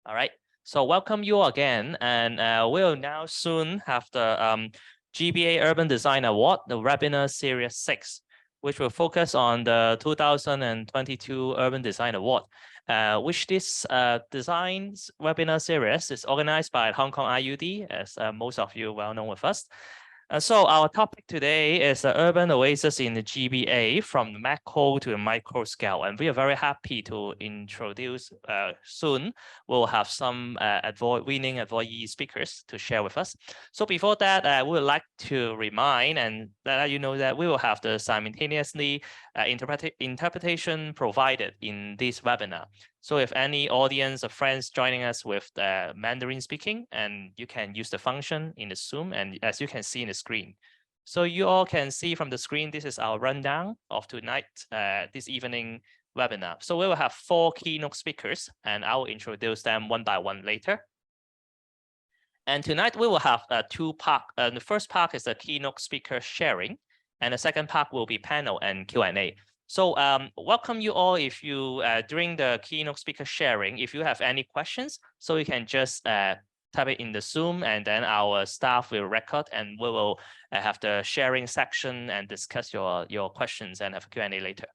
All right, so welcome you again, and we'll now soon have the GBA Urban Design Award, the webinar series 6, which will focus on the 2022 Urban Design Award, which this designs webinar series is organized by Hong Kong IUD, as most of you well know with us. So our topic today is urban oasis in the GBA from the macro to the micro scale. And we are very happy to introduce soon, we'll have some winning avoidee speakers to share with us. So before that, we would like to remind and let you know that we will have the simultaneously interpretation provided in this webinar. So if any audience or friends joining us with the Mandarin speaking, and you can use the function in the Zoom, and as you can see in the screen. So you all can see from the screen, this is our rundown of tonight, this evening webinar. So we will have 4 keynote speakers, and I will introduce them one by one later. And tonight we will have 2 parts. The first part is the keynote speaker sharing, and the second part will be panel and Q&A. So welcome you all if you, during the keynote speaker sharing, if you have any questions, so you can just type it in the Zoom, and then our staff will record, and we will have the sharing section and discuss your questions and have a Q&A later.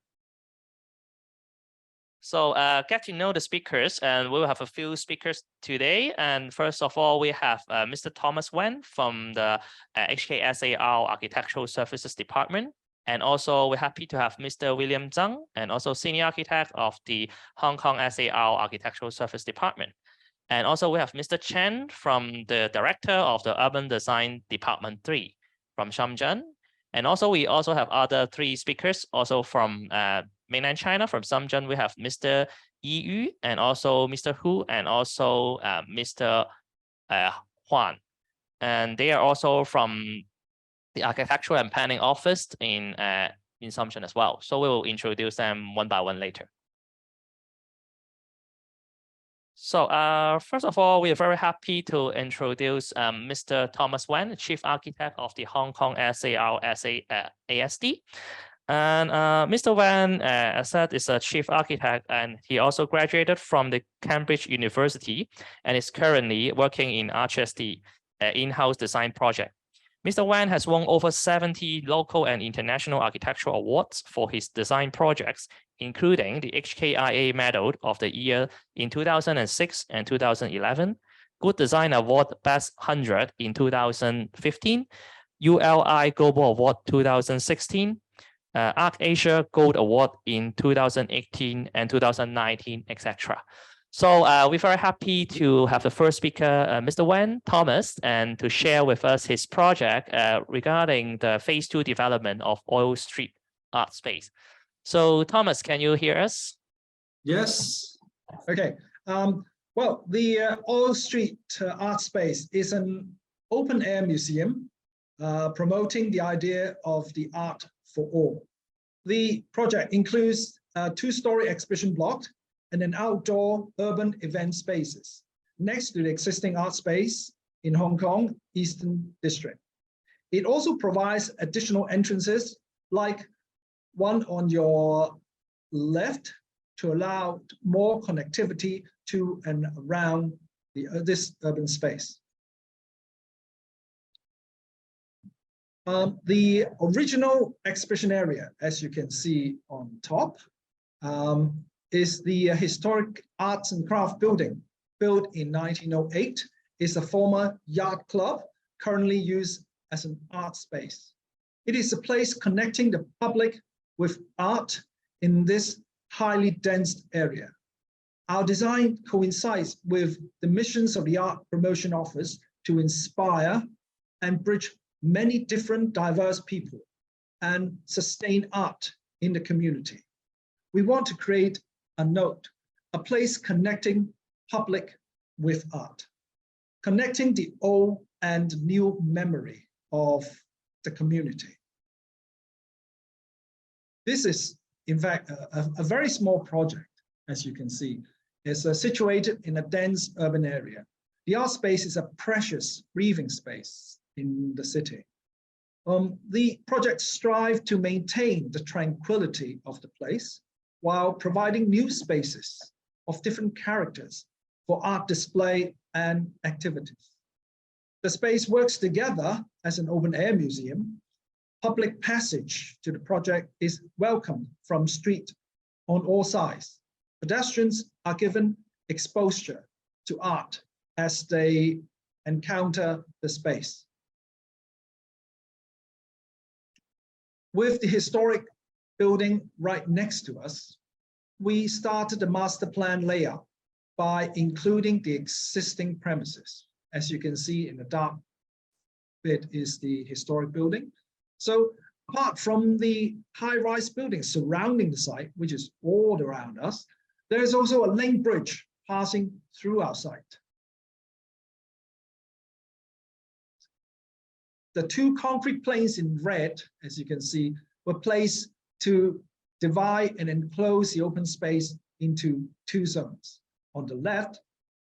So get to know the speakers, and we will have a few speakers today. And first of all, we have Mr. Thomas Wen from the HKSAR Architectural Services Department. And also we're happy to have Mr. William Zhang, and also Senior Architect of the Hong Kong SAR Architectural Service Department. And also we have Mr. Chen from the Director of the Urban Design Department 3 from Shenzhen. And also we also have other 3 speakers also from mainland China. From Shenzhen, we have Mr. Yi Yu, and also Mr. Hu, and also Mr. Huan. And they are also from the Architectural and Planning Office in Shenzhen as well. So we will introduce them one by one later. So first of all, we are very happy to introduce Mr. Thomas Wen, Chief Architect of the Hong Kong SAR ASD. And Mr. Wen, as said, is a Chief Architect, and he also graduated from the Cambridge University and is currently working in RHSD, in-house design project. Mr. Wen has won over 70 local and international architectural awards for his design projects, including the HKIA Medal of the Year in 2006 and 2011, Good Design Award Best 100 in 2015, ULI Global Award 2016, Arc Asia Gold Award in 2018 and 2019, etc. So we're very happy to have the first speaker, Mr. Wen, Thomas, and to share with us his project regarding the phase 2 development of Oil Street Art Space. So Thomas, can you hear us? Yes. Okay. Well, the Oil Street Art Space is an open-air museum promoting the idea of the art for all. The project includes a 2-story exhibition block and an outdoor urban event spaces next to the existing art space in Hong Kong Eastern District. It also provides additional entrances like one on your left to allow more connectivity to and around this urban space. The original exhibition area, as you can see on top, is the historic arts and craft building, built in 1908. It's a former yacht club, currently used as an art space. It is a place connecting the public with art in this highly dense area. Our design coincides with the missions of the Art Promotion Office to inspire and bridge many different diverse people and sustain art in the community. We want to create a node, a place connecting public with art, connecting the old and new memory of the community. This is, in fact, a very small project, as you can see. It's situated in a dense urban area. The art space is a precious breathing space in the city. The project strives to maintain the tranquility of the place while providing new spaces of different characters for art display and activities. The space works together as an open-air museum. Public passage to the project is welcomed from street on all sides. Pedestrians are given exposure to art as they encounter the space. With the historic building right next to us, we started the master plan layout by including the existing premises. As you can see in the dark bit is the historic building. So apart from the high-rise buildings surrounding the site, which is all around us, there is also a link bridge passing through our site. The two concrete planes in red, as you can see, were placed to divide and enclose the open space into two zones. On the left,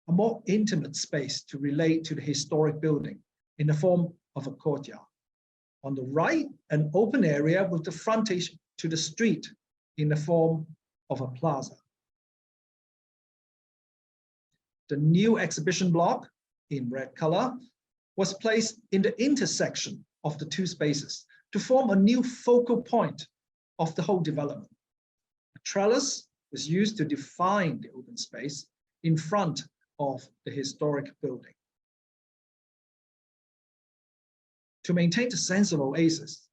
a more intimate space to relate to the historic building in the form of a courtyard. On the right, an open area with the frontage to the street in the form of a plaza. The new exhibition block in red color was placed in the intersection of the two spaces to form a new focal point of the whole development. A trellis was used to define the open space in front of the historic building. To maintain the sense of oasis,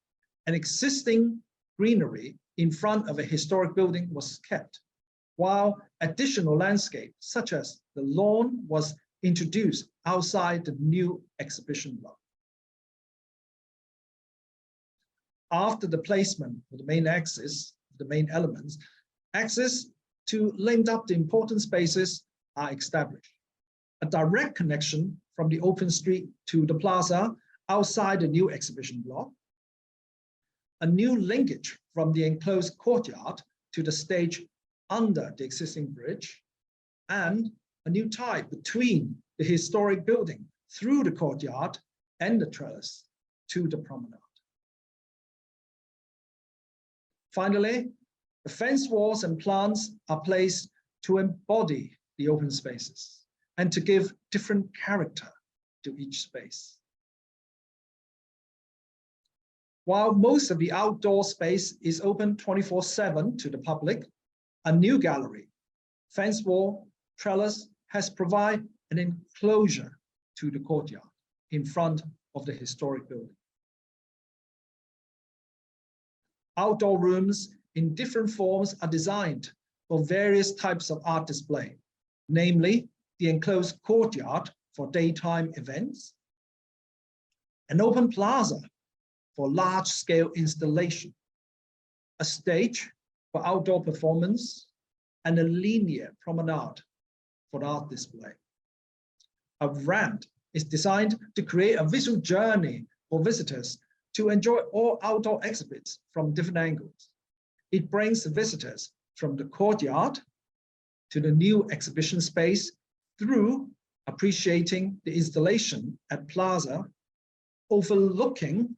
an existing greenery in front of a historic building was kept, while additional landscape, such as the lawn, was introduced outside the new exhibition block. After the placement of the main axis, the main elements, access to link up the important spaces are established. A direct connection from the open street to the plaza outside the new exhibition block, a new linkage from the enclosed courtyard to the stage under the existing bridge, and a new tie between the historic building through the courtyard and the trellis to the promenade. Finally, the fence walls and plants are placed to embody the open spaces and to give different character to each space. While most of the outdoor space is open 24/7 to the public, a new gallery, fence wall, trellis has provided an enclosure to the courtyard in front of the historic building. Outdoor rooms in different forms are designed for various types of art display, namely the enclosed courtyard for daytime events, an open plaza for large-scale installation, a stage for outdoor performance, and a linear promenade for art display. A ramp is designed to create a visual journey for visitors to enjoy all outdoor exhibits from different angles. It brings the visitors from the courtyard to the new exhibition space through appreciating the installation at plaza, overlooking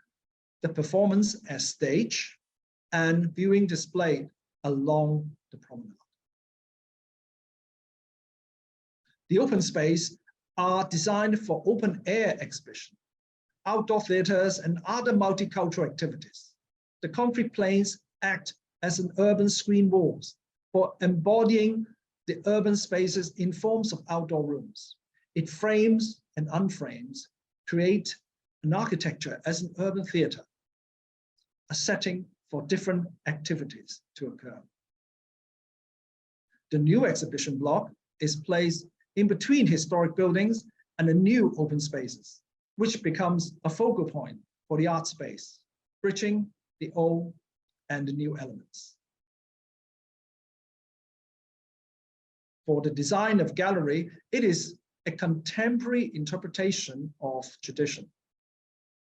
the performance as stage, and viewing display along the promenade. The open space are designed for open air exhibition, outdoor theaters, and other multicultural activities. The concrete planes act as an urban screen walls for embodying the urban spaces in forms of outdoor rooms. It frames and unframes, create an architecture as an urban theater, a setting for different activities to occur. The new exhibition block is placed in between historic buildings and the new open spaces, which becomes a focal point for the art space, bridging the old and the new elements. For the design of gallery, it is a contemporary interpretation of tradition.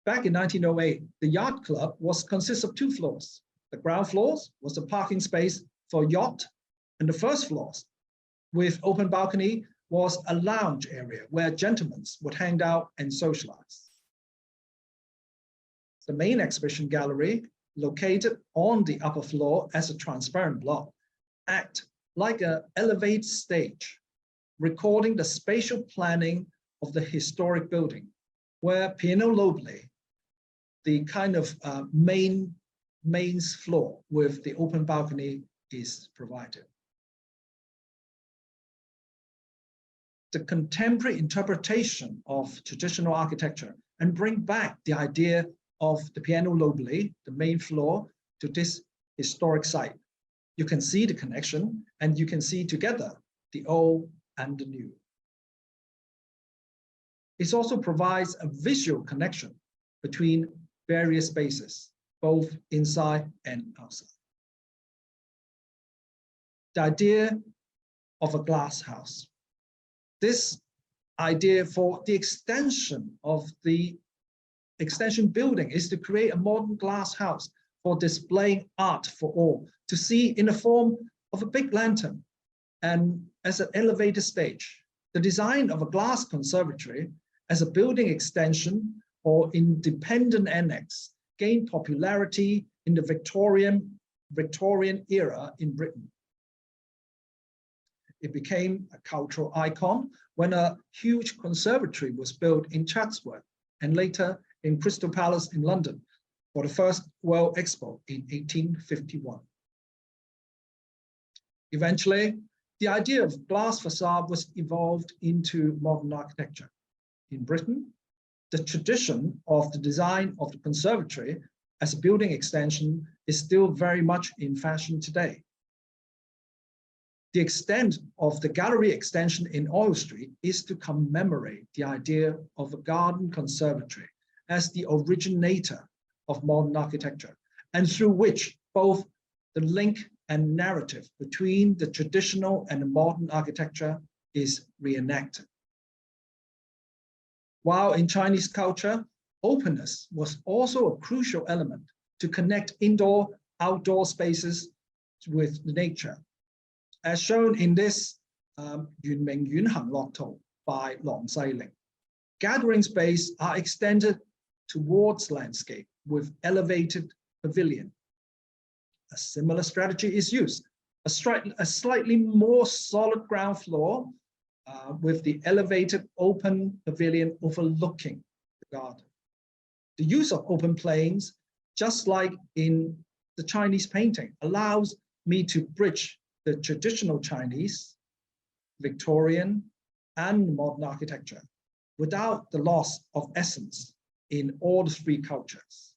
Back in 1908, the yacht club consists of two floors. The ground floors was a parking space for yacht, and the first floors with open balcony was a lounge area where gentlemen would hang out and socialize. The main exhibition gallery, located on the upper floor as a transparent block, act like an elevated stage recording the spatial planning of the historic building, where piano lobely, the kind of mains floor with the open balcony is provided. The contemporary interpretation of traditional architecture and bring back the idea of the piano lobely, the main floor, to this historic site. You can see the connection, and you can see together the old and the new. It also provides a visual connection between various spaces, both inside and outside. The idea of a glass house. This idea for the extension of the extension building is to create a modern glass house for displaying art for all, to see in the form of a big lantern and as an elevated stage. The design of a glass conservatory as a building extension or independent annex gained popularity in the Victorian era in Britain. It became a cultural icon when a huge conservatory was built in Chatsworth and later in Crystal Palace in London for the first World Expo in 1851. Eventually, the idea of glass facade was evolved into modern architecture. In Britain, the tradition of the design of the conservatory as a building extension is still very much in fashion today. The extent of the gallery extension in Oil Street is to commemorate the idea of a garden conservatory as the originator of modern architecture, and through which both the link and narrative between the traditional and the modern architecture is reenacted. While in Chinese culture, openness was also a crucial element to connect indoor-outdoor spaces with nature, as shown in this Yun Ming Yun Hang Lok To by Long Sailing. Gathering space are extended towards landscape with elevated pavilion. A similar strategy is used, a slightly more solid ground floor with the elevated open pavilion overlooking the garden. The use of open plains, just like in the Chinese painting, allows me to bridge the traditional Chinese, Victorian, and modern architecture without the loss of essence in all the three cultures.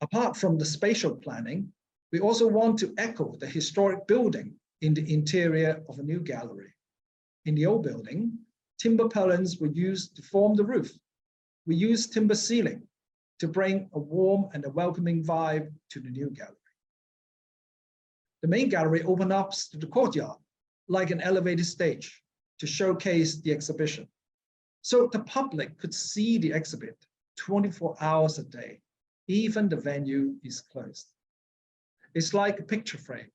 Apart from the spatial planning, we also want to echo the historic building in the interior of a new gallery. In the old building, timber purlins were used to form the roof. We used timber ceiling to bring a warm and a welcoming vibe to the new gallery. The main gallery opened up to the courtyard like an elevated stage to showcase the exhibition. So the public could see the exhibit 24 hours a day, even the venue is closed. It's like a picture frame.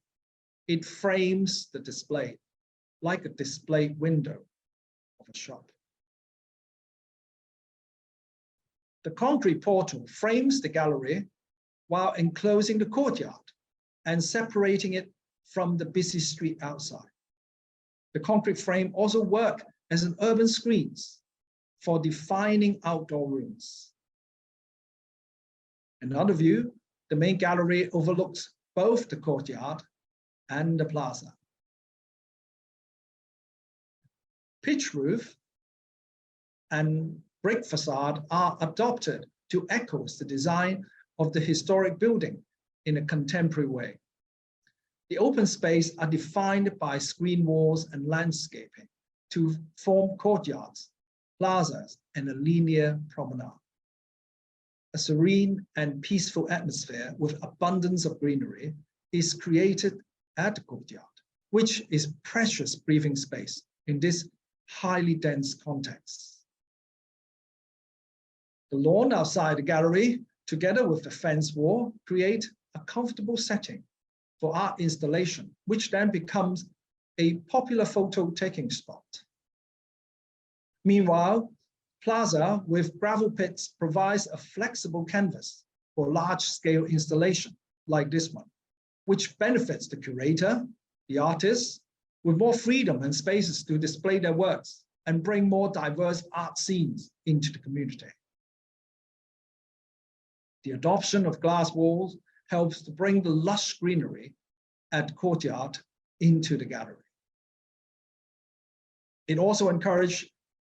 It frames the display like a display window of a shop. The concrete portal frames the gallery while enclosing the courtyard and separating it from the busy street outside. The concrete frame also works as an urban screens for defining outdoor rooms. Another view, the main gallery overlooks both the courtyard and the plaza. Pitch roof and brick facade are adopted to echo the design of the historic building in a contemporary way. The open space are defined by screen walls and landscaping to form courtyards, plazas, and a linear promenade. A serene and peaceful atmosphere with abundance of greenery is created at the courtyard, which is precious breathing space in this highly dense context. The lawn outside the gallery, together with the fence wall, create a comfortable setting for art installation, which then becomes a popular photo taking spot. Meanwhile, plaza with gravel pits provides a flexible canvas for large-scale installation like this one, which benefits the curator, the artist, with more freedom and spaces to display their works and bring more diverse art scenes into the community. The adoption of glass walls helps to bring the lush greenery at the courtyard into the gallery. It also encouraged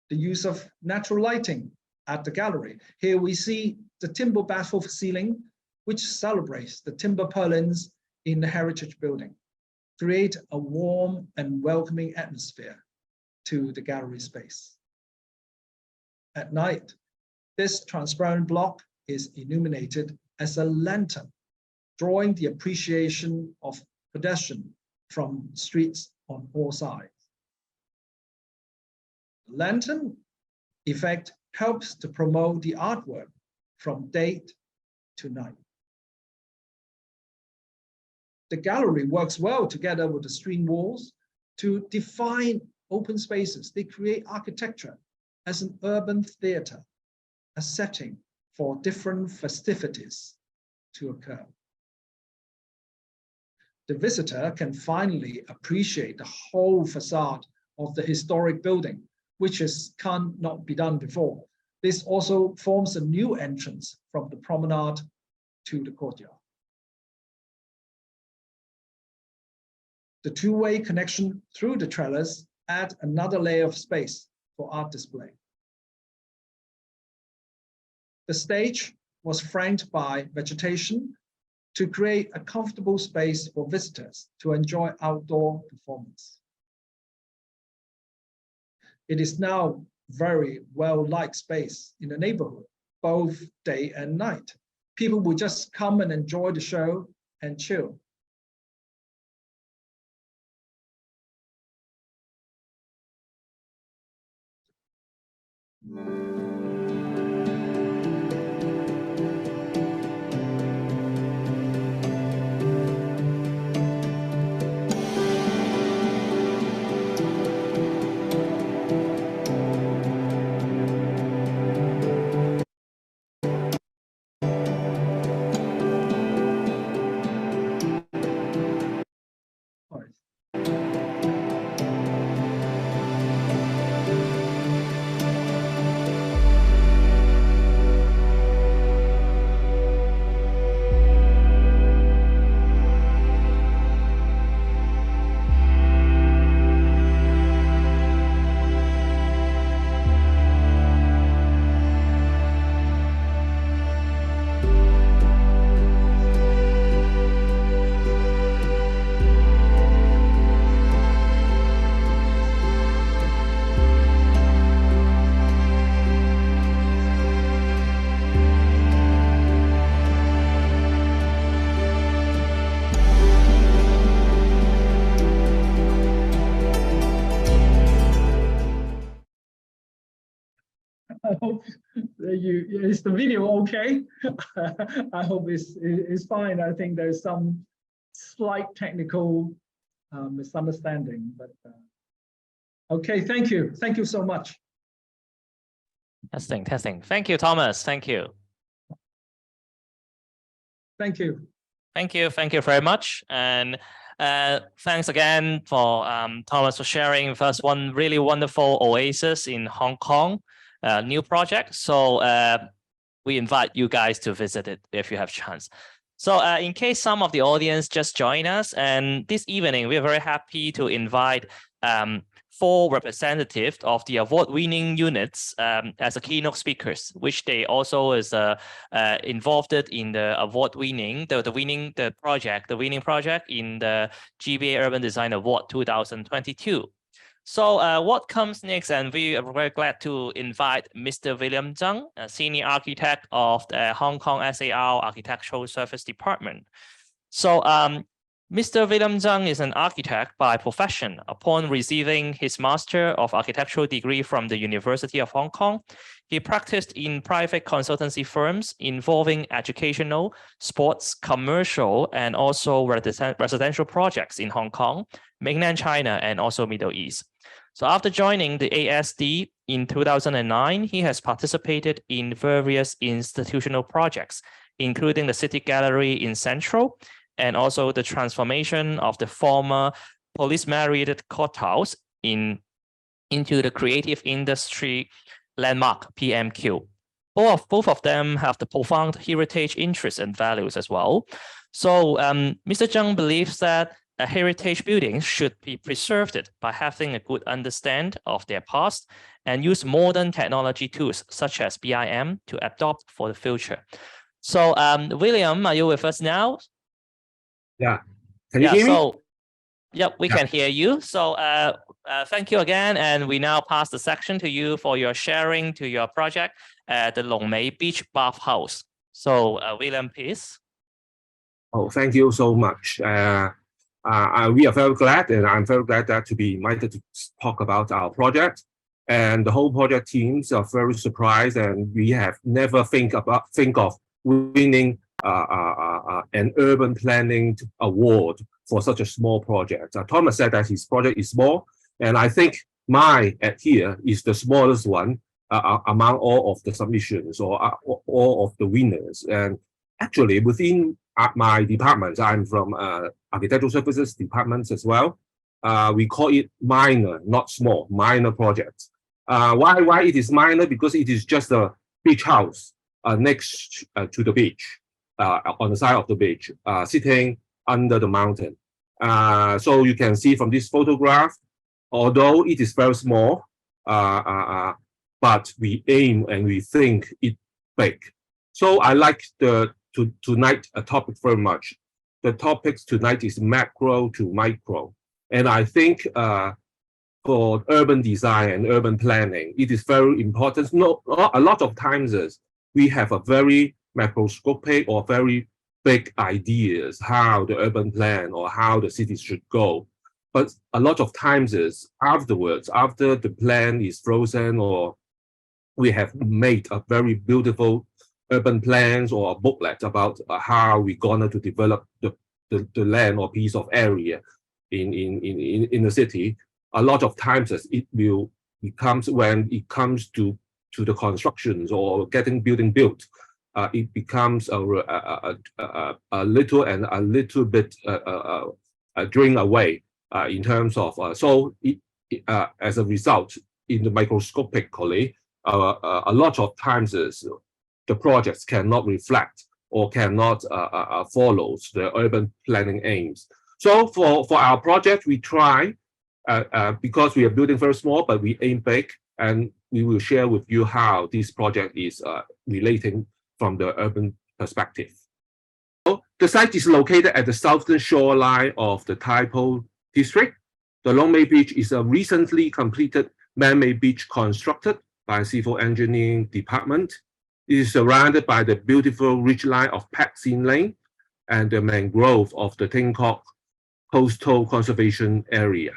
the use of natural lighting at the gallery. Here we see the timber baffle ceiling, which celebrates the timber purlins in the heritage building, create a warm and welcoming atmosphere to the gallery space. At night, this transparent block is illuminated as a lantern, drawing the appreciation of pedestrians from streets on all sides. The lantern effect helps to promote the artwork from day to night. The gallery works well together with the screen walls to define open spaces. They create architecture as an urban theater, a setting for different festivities to occur. The visitor can finally appreciate the whole facade of the historic building, which cannot be done before. This also forms a new entrance from the promenade to the courtyard. The two-way connection through the trellis add another layer of space for art display. The stage was flanked by vegetation to create a comfortable space for visitors to enjoy outdoor performance. It is now very well-liked space in the neighborhood, both day and night. People will just come and enjoy the show and chill. I hope is the video okay? I hope it's fine. I think there's some slight technical misunderstanding, but okay, thank you. Thank you so much. Testing. Thank you, Thomas. Thank you. Thank you. Thank you very much. And thanks again for Thomas for sharing with us one really wonderful oasis in Hong Kong, new project. So we invite you guys to visit it if you have chance. So in case some of the audience just join us, and this evening we are very happy to invite 4 representatives of the award-winning units as a keynote speakers, which they also is involved in the award-winning, the winning project in the GBA Urban Design Award 2022. So what comes next, and we are very glad to invite Mr. William Zhang, a senior architect of the Hong Kong SAR Architectural Service Department. So Mr. William Zhang is an architect by profession. Upon receiving his Master of Architectural degree from the University of Hong Kong, he practiced in private consultancy firms involving educational, sports, commercial, and also residential projects in Hong Kong, mainland China, and also Middle East. So after joining the ASD in 2009, he has participated in various institutional projects, including the City Gallery in Central, and also the transformation of the former police married courthouse into the creative industry landmark PMQ. Both of them have the profound heritage interests and values as well. So Mr. Zheng believes that a heritage building should be preserved by having a good understanding of their past and use modern technology tools such as BIM to adopt for the future. So William, are you with us now? Yeah. Can you hear me? So, yep, we can hear you. So thank you again. And we now pass the section to you for your sharing to your project at the Long Mei Beach Bathhouse. So William, please. Oh, thank you so much. We are very glad, and I'm very glad that to be invited to talk about our project. And the whole project teams are very surprised, and we have never think of winning an urban planning award for such a small project. Thomas said that his project is small, and I think mine at here is the smallest one among all of the submissions or all of the winners. And actually, within my department, I'm from architectural services departments as well. We call it minor, not small, minor projects. Why it is minor? Because it is just a beach house next to the beach, on the side of the beach, sitting under the mountain. So you can see from this photograph, although it is very small, but we aim and we think it big. So I like tonight a topic very much. The topics tonight is macro to micro. And I think for urban design and urban planning, it is very important. A lot of times we have a very macroscopic or very big ideas how the urban plan or how the cities should go. But a lot of times afterwards, after the plan is frozen or we have made a very beautiful urban plans or a booklet about how we're gonna to develop the land or piece of area in the city. A lot of times when it comes to the constructions or getting building built, it becomes a little bit drained away in terms of as a result, in the microscopically, a lot of times the projects cannot reflect or cannot follow the urban planning aims. So for our project, we try, because we are building very small, but we aim big, and we will share with you how this project is relating from the urban perspective. So the site is located at the southern shoreline of the Tai Po district. The Long Mei Beach is a recently completed man-made beach constructed by Civil Engineering Department. It is surrounded by the beautiful ridgeline of Pak Sin Lane and the mangrove of the Ting Kok Coastal Conservation Area.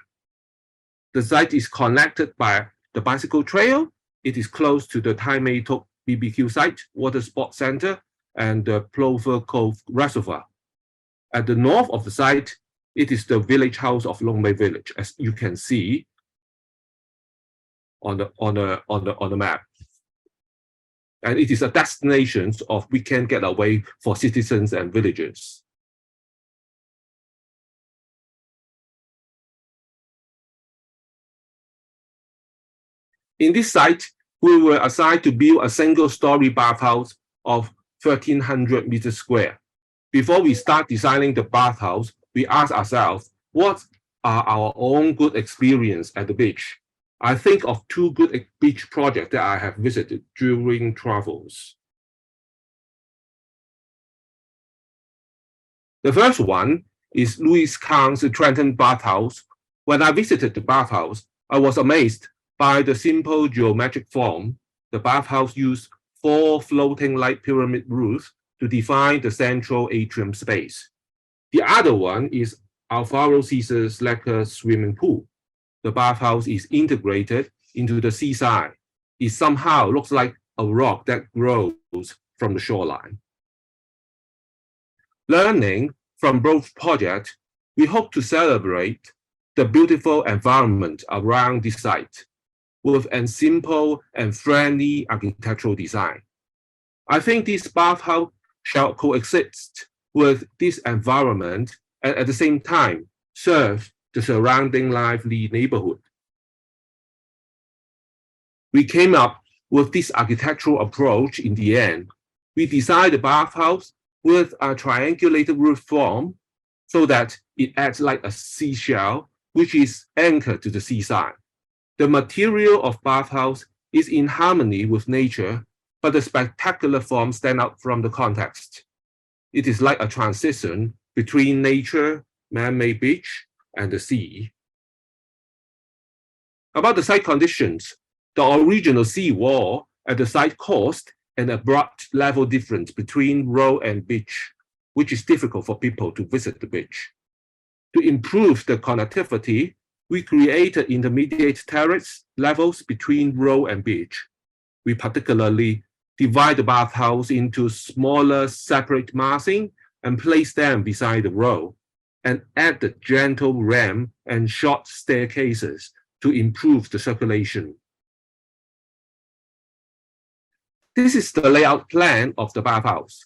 The site is connected by the bicycle trail. It is close to the Tai Mei Tok BBQ site, water sport center, and the Plover Cove Reservoir. At the north of the site, it is the village house of Long Mei Village, as you can see on the map. And it is a destination of weekend getaway for citizens and villagers. In this site, we were assigned to build a single-story bathhouse of 1,300 meters square. Before we start designing the bathhouse, we ask ourselves, what are our own good experience at the beach? I think of two good beach projects that I have visited during travels. The first one is Louis Kahng's Trenton Bathhouse. When I visited the bathhouse, I was amazed by the simple geometric form. The bathhouse used 4 floating light pyramid roofs to define the central atrium space. The other one is Alvaro Caesar's lacquer swimming pool. The bathhouse is integrated into the seaside. It somehow looks like a rock that grows from the shoreline. Learning from both projects, we hope to celebrate the beautiful environment around this site with a simple and friendly architectural design. I think this bathhouse shall coexist with this environment and at the same time serve the surrounding lively neighborhood. We came up with this architectural approach in the end. We designed the bathhouse with a triangulated roof form so that it acts like a seashell, which is anchored to the seaside. The material of bathhouse is in harmony with nature, but the spectacular form stands out from the context. It is like a transition between nature, man-made beach, and the sea. About the site conditions, the original sea wall at the site caused an abrupt level difference between road and beach, which is difficult for people to visit the beach. To improve the connectivity, we created intermediate terrace levels between road and beach. We particularly divide the bathhouse into smaller separate massing and place them beside the road, and added gentle ramp and short staircases to improve the circulation. This is the layout plan of the bathhouse.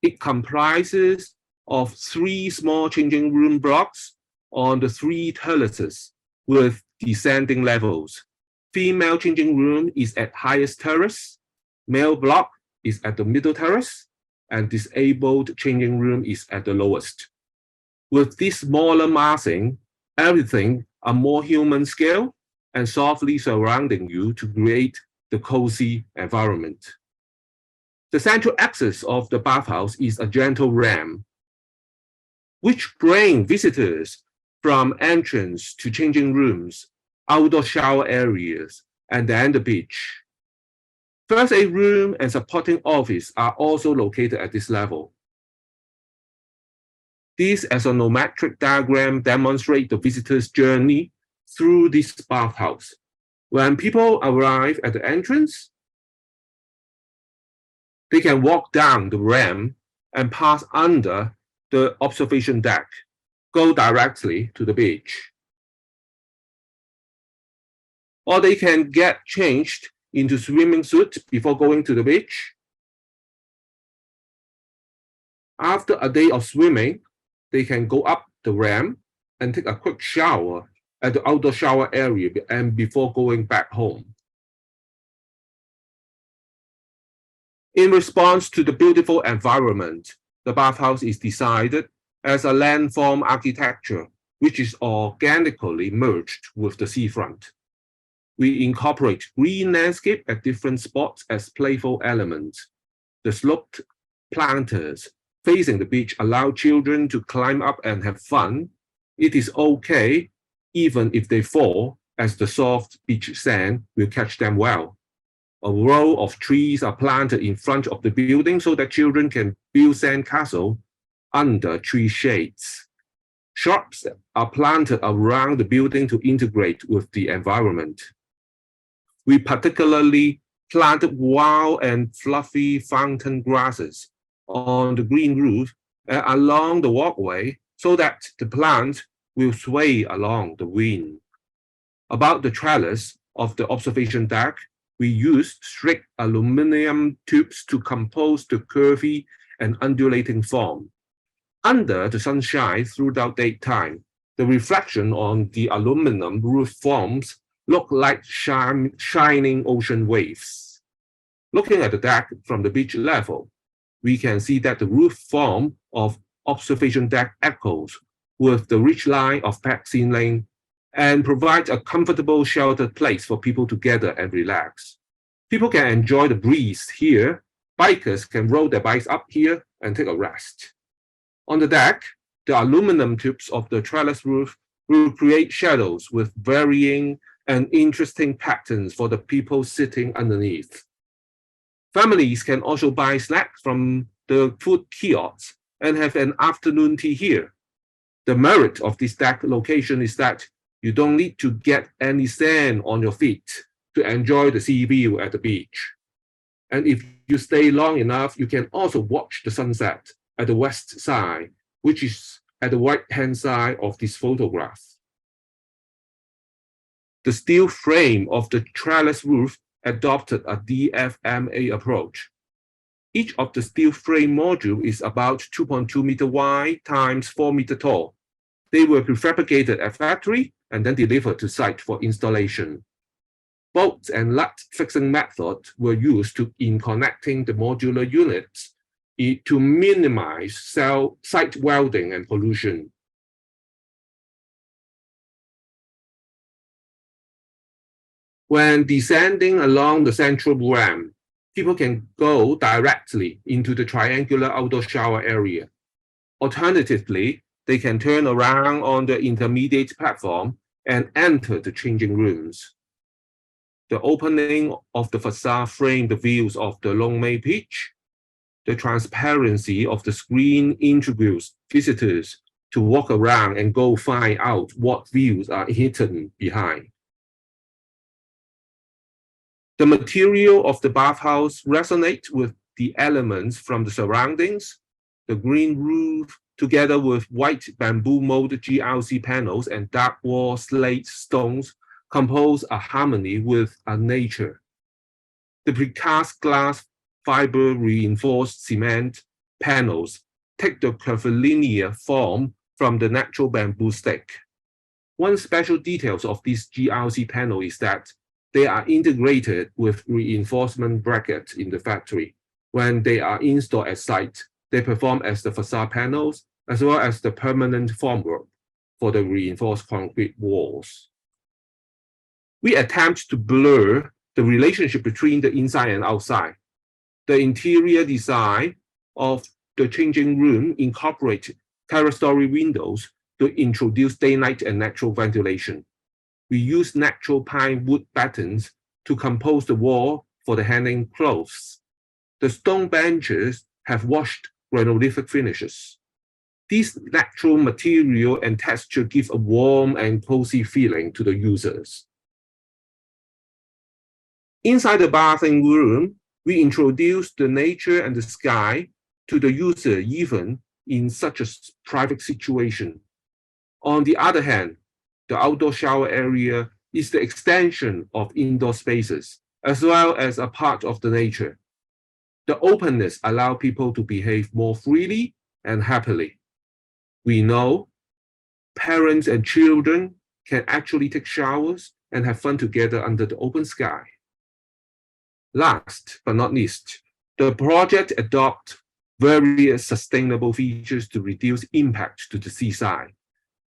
It comprises of 3 small changing room blocks on the 3 terraces with descending levels. Female changing room is at highest terrace, male block is at the middle terrace, and disabled changing room is at the lowest. With this smaller massing, everything are more human scale and softly surrounding you to create the cozy environment. The central axis of the bathhouse is a gentle ramp, which brings visitors from entrance to changing rooms, outdoor shower areas, and then the beach. First aid room and supporting office are also located at this level. This axonometric diagram demonstrates the visitor's journey through this bathhouse. When people arrive at the entrance, they can walk down the ramp and pass under the observation deck, go directly to the beach. Or they can get changed into swimming suit before going to the beach. After a day of swimming, they can go up the ramp and take a quick shower at the outdoor shower area and before going back home. In response to the beautiful environment, the bathhouse is designed as a landform architecture, which is organically merged with the seafront. We incorporate green landscape at different spots as playful elements. The sloped planters facing the beach allow children to climb up and have fun. It is okay even if they fall, as the soft beach sand will catch them well. A row of trees are planted in front of the building so that children can build sandcastle under tree shades. Shrubs are planted around the building to integrate with the environment. We particularly planted wild and fluffy fountain grasses on the green roof and along the walkway so that the plant will sway along the wind. About the trellis of the observation deck, we used strict aluminum tubes to compose the curvy and undulating form. Under the sunshine throughout daytime, the reflection on the aluminum roof forms look like shining ocean waves. Looking at the deck from the beach level, we can see that the roof form of observation deck echoes with the ridge line of Peck Sin Lane and provides a comfortable sheltered place for people to gather and relax. People can enjoy the breeze here. Bikers can roll their bikes up here and take a rest. On the deck, the aluminum tubes of the trellis roof will create shadows with varying and interesting patterns for the people sitting underneath. Families can also buy snacks from the food kiosks and have an afternoon tea here. The merit of this deck location is that you don't need to get any sand on your feet to enjoy the sea view at the beach. And if you stay long enough, you can also watch the sunset at the west side, which is at the right-hand side of this photograph. The steel frame of the trellis roof adopted a DFMA approach. Each of the steel frame module is about 2.2 meter wide times 4 meter tall. They were prefabricated at factory and then delivered to site for installation. Bolts and nut fixing methods were used in connecting the modular units to minimize site welding and pollution. When descending along the central ramp, people can go directly into the triangular outdoor shower area. Alternatively, they can turn around on the intermediate platform and enter the changing rooms. The opening of the facade framed the views of the Long May pitch. The transparency of the screen introduces visitors to walk around and go find out what views are hidden behind. The material of the bathhouse resonates with the elements from the surroundings. The green roof, together with white bamboo molded GLC panels and dark wall slate stones, compose a harmony with nature. The precast glass fiber reinforced cement panels take the curvilinear form from the natural bamboo stick. One special detail of this GLC panel is that they are integrated with reinforcement brackets in the factory. When they are installed at site, they perform as the facade panels as well as the permanent formwork for the reinforced concrete walls. We attempt to blur the relationship between the inside and outside. The interior design of the changing room incorporates terrace-story windows to introduce daylight and natural ventilation. We use natural pine wood battens to compose the wall for the hanging clothes. The stone benches have washed granularic finishes. These natural material and texture give a warm and cozy feeling to the users. Inside the bathing room, we introduce the nature and the sky to the user even in such a private situation. On the other hand, the outdoor shower area is the extension of indoor spaces, as well as a part of the nature. The openness allows people to behave more freely and happily. We know parents and children can actually take showers and have fun together under the open sky. Last but not least, the project adopts various sustainable features to reduce impact to the seaside.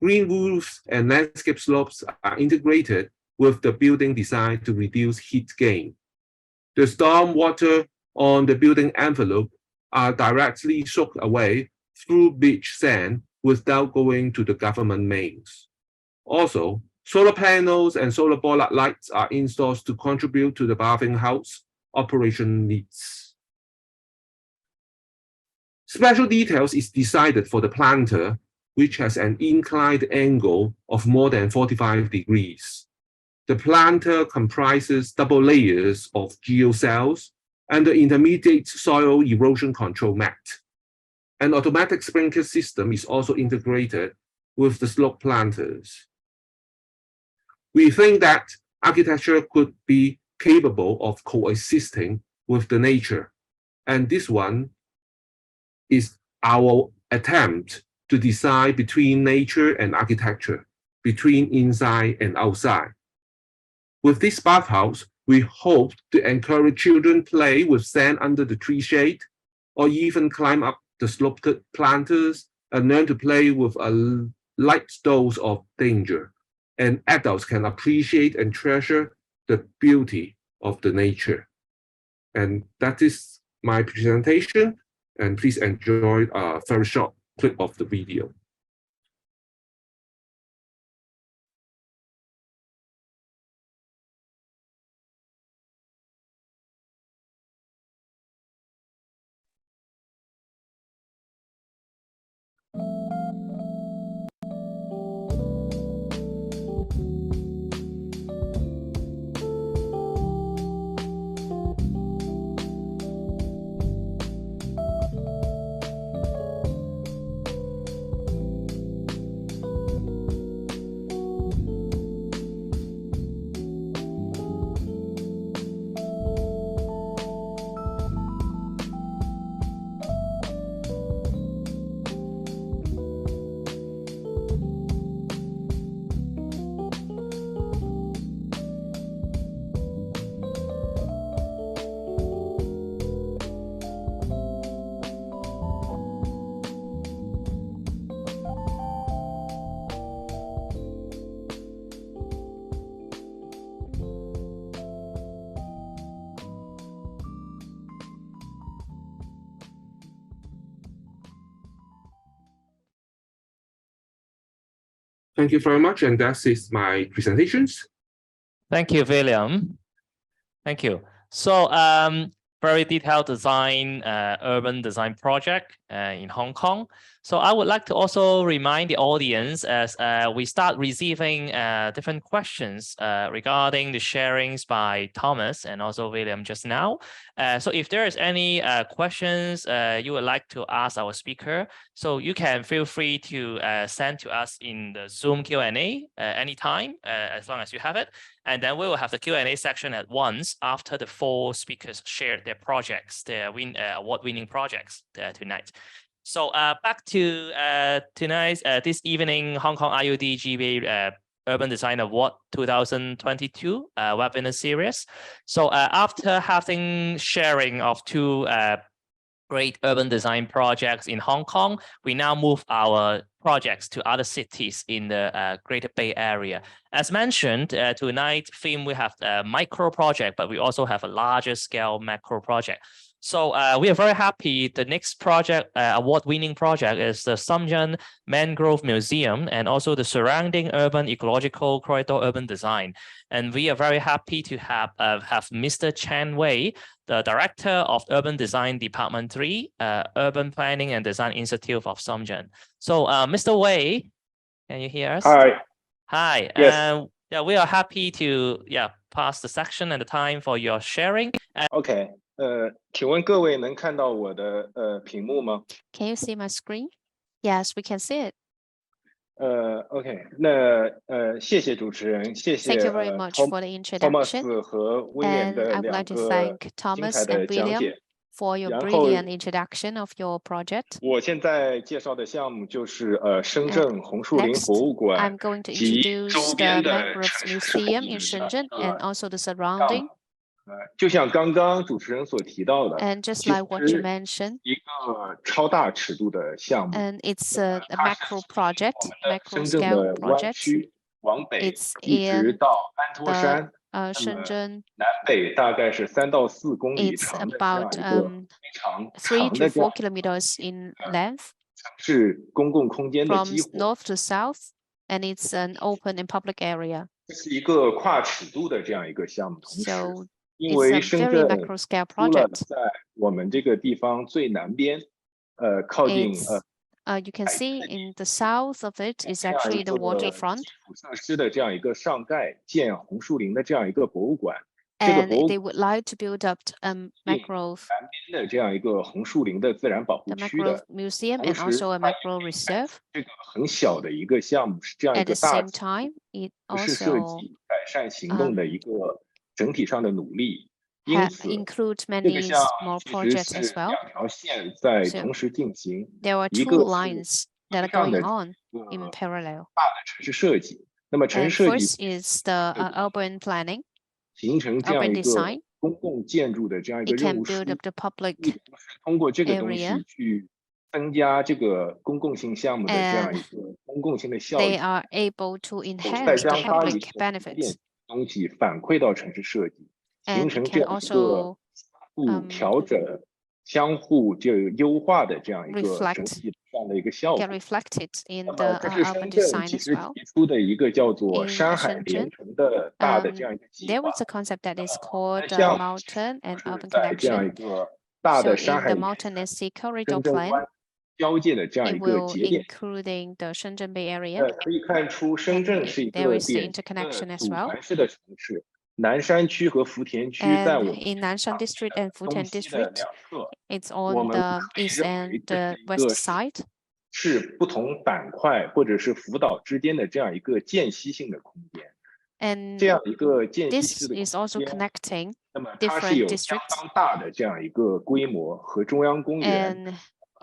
Green roofs and landscape slopes are integrated with the building design to reduce heat gain. The storm water on the building envelope are directly soaked away through beach sand without going to the government mains. Also, solar panels and solar bollard lights are installed to contribute to the bathing house operation needs. Special details is decided for the planter, which has an inclined angle of more than 45 degrees. The planter comprises double layers of geocells and the intermediate soil erosion control mat. An automatic sprinkler system is also integrated with the slope planters. We think that architecture could be capable of coexisting with the nature, and this one is our attempt to decide between nature and architecture, between inside and outside. With this bathhouse, we hope to encourage children play with sand under the tree shade, or even climb up the sloped planters and learn to play with a light dose of danger. And adults can appreciate and treasure the beauty of the nature. And that is my presentation. And please enjoy a very short clip of the video. Thank you very much, and that is my presentations. Thank you, William. Thank you. So, very detailed design, urban design project in Hong Kong. So I would like to also remind the audience as we start receiving different questions regarding the sharings by Thomas and also William just now. So if there is any questions you would like to ask our speaker, so you can feel free to send to us in the Zoom Q&A anytime, as long as you have it. And then we will have the Q&A section at once after the 4 speakers shared their projects, their award-winning projects tonight. So back to tonight's this evening Hong Kong IUD GBA Urban Design Award 2022 webinar series. So after having sharing of 2 great urban design projects in Hong Kong, we now move our projects to other cities in the Greater Bay Area. As mentioned, tonight's theme we have a micro project, but we also have a larger scale macro project. So we are very happy. The next project, award-winning project, is the Shenzhen Mangrove Museum and also the surrounding urban ecological corridor urban design. And we are very happy to have Mr. Chen Wei, the Director of Urban Design Department 3, Urban Planning and Design Institute of Shenzhen. So Mr. Wei, can you hear us? Hi. Hi. Yes. Yeah, we are happy to pass the section and the time for your sharing. OK. 请问各位能看到我的屏幕吗？ Can you see my screen? Yes, we can see it. OK， 那谢谢主持人，谢谢 Thank you very much for the introduction. Thomas 和威廉 And 的 I would 两 like to 个 thank 精 Thomas 彩的 and 讲 William 解。 for your 然后 brilliant introduction of your project. 我现在介绍的项目就是深圳红树林 Next, 博物馆 I'm going to 及 introduce 周 the 边的 Mangroves 城市 Museum in Shenzhen and also the surrounding. 就像刚刚主持人所提到的， And just 其 like what you 实 mentioned, 一个超大尺度的项目， and it's a macro project, 我们的 macro 深圳 scale 的湾 project. 区往北 It's 一直 in 到安托山， 那么 Shenzhen. 南北大概是3到4公里 It's 长的这样 about 一个非常 3 长 to 的这样 4 kilometers in length 城市公共空间的 from 激活， north to south, and it's an open and public area. 这是一个跨尺度的这样一个项目。同时， So 因 it's 为 a 深 very 圳 macro scale 除了 project. 在我们这个地方最南边，靠近 You can see in the south of it is 这样 actually 一 the 个 waterfront, 基础设施的这样一个上盖建红树林的这样一个博物馆。这个 and 博物 they would like to build up macro 南边的这样一个红树林的自然保护 the 区 macro 的， museum 同 and 时 also a 它也 macro reserve. 这个很小的一个项目，是这样一 At 个 the 大 same time, it 城市设 also 计改善行动的一个整体上的努力。因此， includes 这个 many 项 more 目其实 projects as 是 well. 2条线在 So 同时进行， There are 一 2个是 lines that are 这样 going 的 on 一个 in parallel. 大的城市设计。那么城 And 市设计 first is the urban planning, 形成这样 urban 一个 design. 公共建筑的这样一 It 个任 can 务书， build up the public 目的就是通过这个东 area 西去增加这个公共性项目的这样一个公共性的效 they 益， are able to 再 enhance the 将它一 public 些 benefits. 东西反馈到城市设计，形 And 成 it 这 can 样一个 also 相互调整、相互就优化的这样一个 reflect 整体上的一个效 get 果。 reflected in 那 the 么这是 urban 深圳 design 其 as 实 well. 提出的一个叫做 In 山海 Shenzhen, 连城的大的这样一个计 there 划。 was a concept that is called 像 mountain and 是 urban 在这样一 connection. 个大 So 的山 in 海 the 连 mountain and sea corridor 深圳 plan, 湾交界的这样 it 一个 will 节点。 including the Shenzhen Bay Area. 可以看出，深圳是一 There 个 is the 典型的 interconnection as 组 well. 团式的城市。南山区和福田区在 And 我们 in Nanshan District and 东 Futian 西的 District, 两侧， it's 我 on 们 the 可以 east 认为 and 这 the 是一个 west side. 是不同板块或者是辅导之间的这样一个间隙性的空间。 And 这样一个间隙 this 式的 is also 空间， connecting 那么它是 different 有相 districts. 当大的这样一个规模，和中央公园 And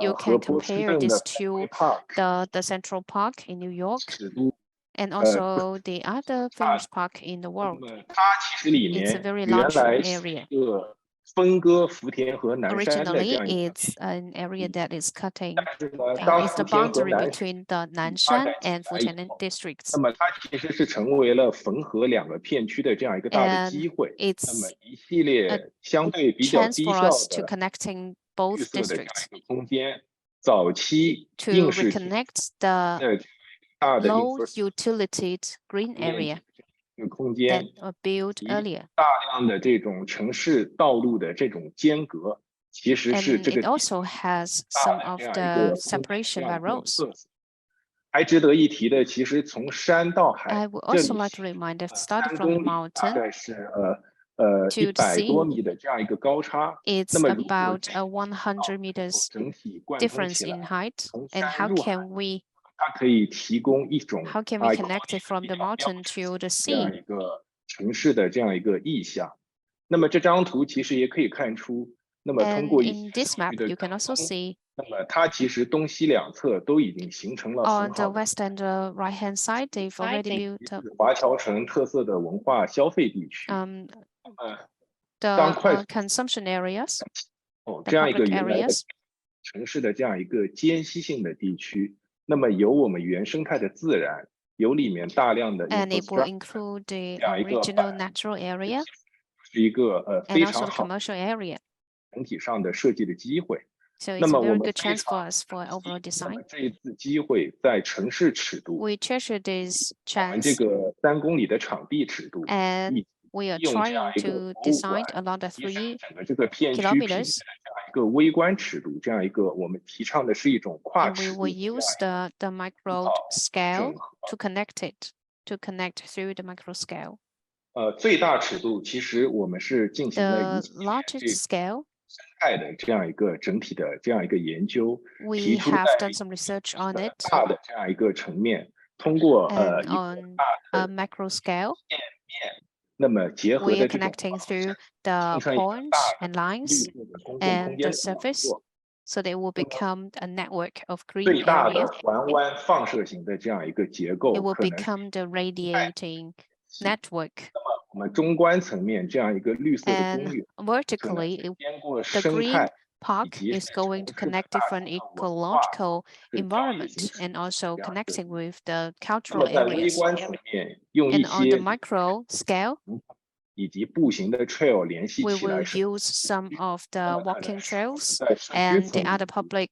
you 和 can 波士 compare 顿 this 的 to Park the Central Park in New York 尺度。 and also the other famous park in the 那 world. 么它其实里 It's a 面 very 原 large 来是 area. 一个分割福田和南山的这 Originally, 样一个， it's an area that is cutting, 但是呢，当 it's 福 the 田和 boundary 南山 between the 发 Nanshan 展起 and 来以 Futian 后， districts. 那么它其实是成为了缝合两个片区的这样一个大的 And 机会。那么 it's 一系列相对比较 chance 低 for 效 us to 的 connecting 绿 both 色的这样 districts 一个空间，早期 to 硬式体 reconnect the 的大的 low infrastructure utility green 面 area 积这个空 that 间， were built 以 earlier. 大量的这种城市道路的这种间隔，其实是 And 这个 it also has 大 some 的 of 这样一 the 个空间 separation 这样 by 一个 roads. 特色。还值得一提的，其实从山到海 I would 这 also 里 like to remind that starting 3 from the 公里，大 mountain 概是to the 100 多 sea, 米的这样一个高差。那 it's 么如何 about 这 a 条道 100 能够 meters 整体贯通 difference 起 in 来， height. 从 And 山 how 入海， can we 它可以提供一种 how can we connect it iconic from 一 the 条标 mountain 志 to the 这样 sea? 一个城市的这样一个意象。那么这张图其实也可以看出，那么通 And 过一 in 些 this 数 map, 据的 you can 跟 also 踪， see 那么它其实东西两侧都已经形成了很 on the 好的 west and the right hand side, they've already built up 华侨城特色的文化消费地区。当 the 快速 consumption areas, 哦 the 这样一个 public 原来的 areas, 城市的这样一个间隙性的地区，那么有我们原生态的自然，有里面大量的 and it will infrastructure， include the 这样一个 original natural area 是一个 and 非 also 常 the 好 commercial area. 整体上的设计的机会。 So 那 it's a 么我 very 们 good 非 chance 常 for us for overall 那么 design. 这一次机会在城市尺度， We treasure this 我们这 chance 个3公里的场地尺度， and 以 we are 用这样 trying 一个 to 博物馆 design along the 提升 3整个这个片区品质的 kilometers 这样一个微观尺度，这样一个我们提倡的是一种跨 and we 尺度 will 的这样 use 一个 the micro scale 整合。 to connect through the micro scale. 最大尺度其实我们是进行了 The 一系列 largest 这 scale, 生态的这样一个整体的这样一个研究， 提 we 出 have 在 done some research on it 大的这样一个层面，通过 and 一个 on 大 a 的 macro scale, 那么结合 we are 的这种 connecting 方式， through the 形成一个 points 大 and 的 lines 绿色的公共空 and 间 the 的网 surface, 络， so they will 那么 become a network of green 最大 areas. 的环湾放射型的这样一个结 It 构， will 可能 become the radiating network. 我们中观层面这样一个绿色的公 And 寓，可能 vertically, 是经过 the 生 green 态以 park 及 is going to 城市的 connect 大 different 型的文化 ecological 是交易 environment 形式 and also 这样一个 connecting with the 那 cultural 么在微 areas. 观层面，用一 And on the 些 micro scale, 以及步行的 trail 联系 we 起来 will 是 use some of 那 the 么可能 walking 是我们 trails 在社区 and 层 the 面 other public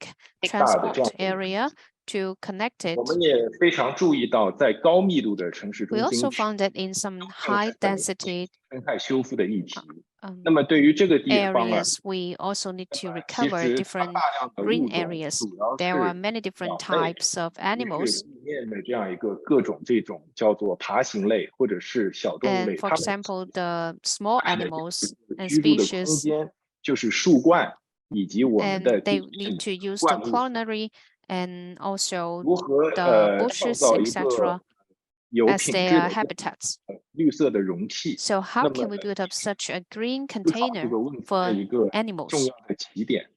大的这样 transport 的一个 area to connect 我 it. 们也非常注意到，在高密度的城市 We 中心 also 区 found that in some 更 high 是本 density 生态修复的议题。 um, 那么对于这个地方啊， areas, we also need 那 to 么其 recover 实它 different 大量的 green 物种 areas. 主要 There are 是 many 鸟 different 类， types of 于是 animals. 里面的这样一个各种这种叫做爬行类或者是小动物 And 类， for 它们 example, the small 它们的 animals 这个 and 居住的空 species, 间就是树冠以及我们 and 的 they 地 need to use the 灌木。 culinary and also 如何 the 创 bushes, 造一个 etc. 有 as 品 their 质的 habitats. 绿色的容器？ So how 那么 can we build up such a green 思考这 container 个问题的 for 一个重 animals? 要的起点。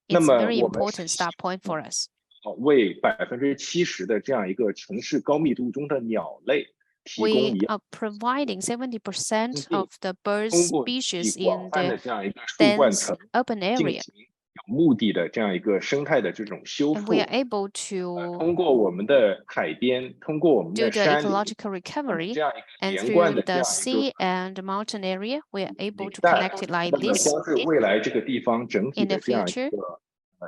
那 It's 么 a very 我们 important start point for us. 为70%的这样一个城市高密度中的鸟类提供 We 一 are providing 70% of the bird 通过 species 广 in 泛 the 的这样一个树冠 dense 层 urban 进 area. 行有目的的这样一个生态的这种修 And 复 we。are able to 通过我们的海边，通过我们 do 的 the 山林， ecological 那么 recovery. 这样一个 And 连贯 through 的这 the 样一个 sea and the mountain area, we are able 领 to 带， connect it like 那么 this. 将是未来这个地方整体 In the 的这样一 future, 个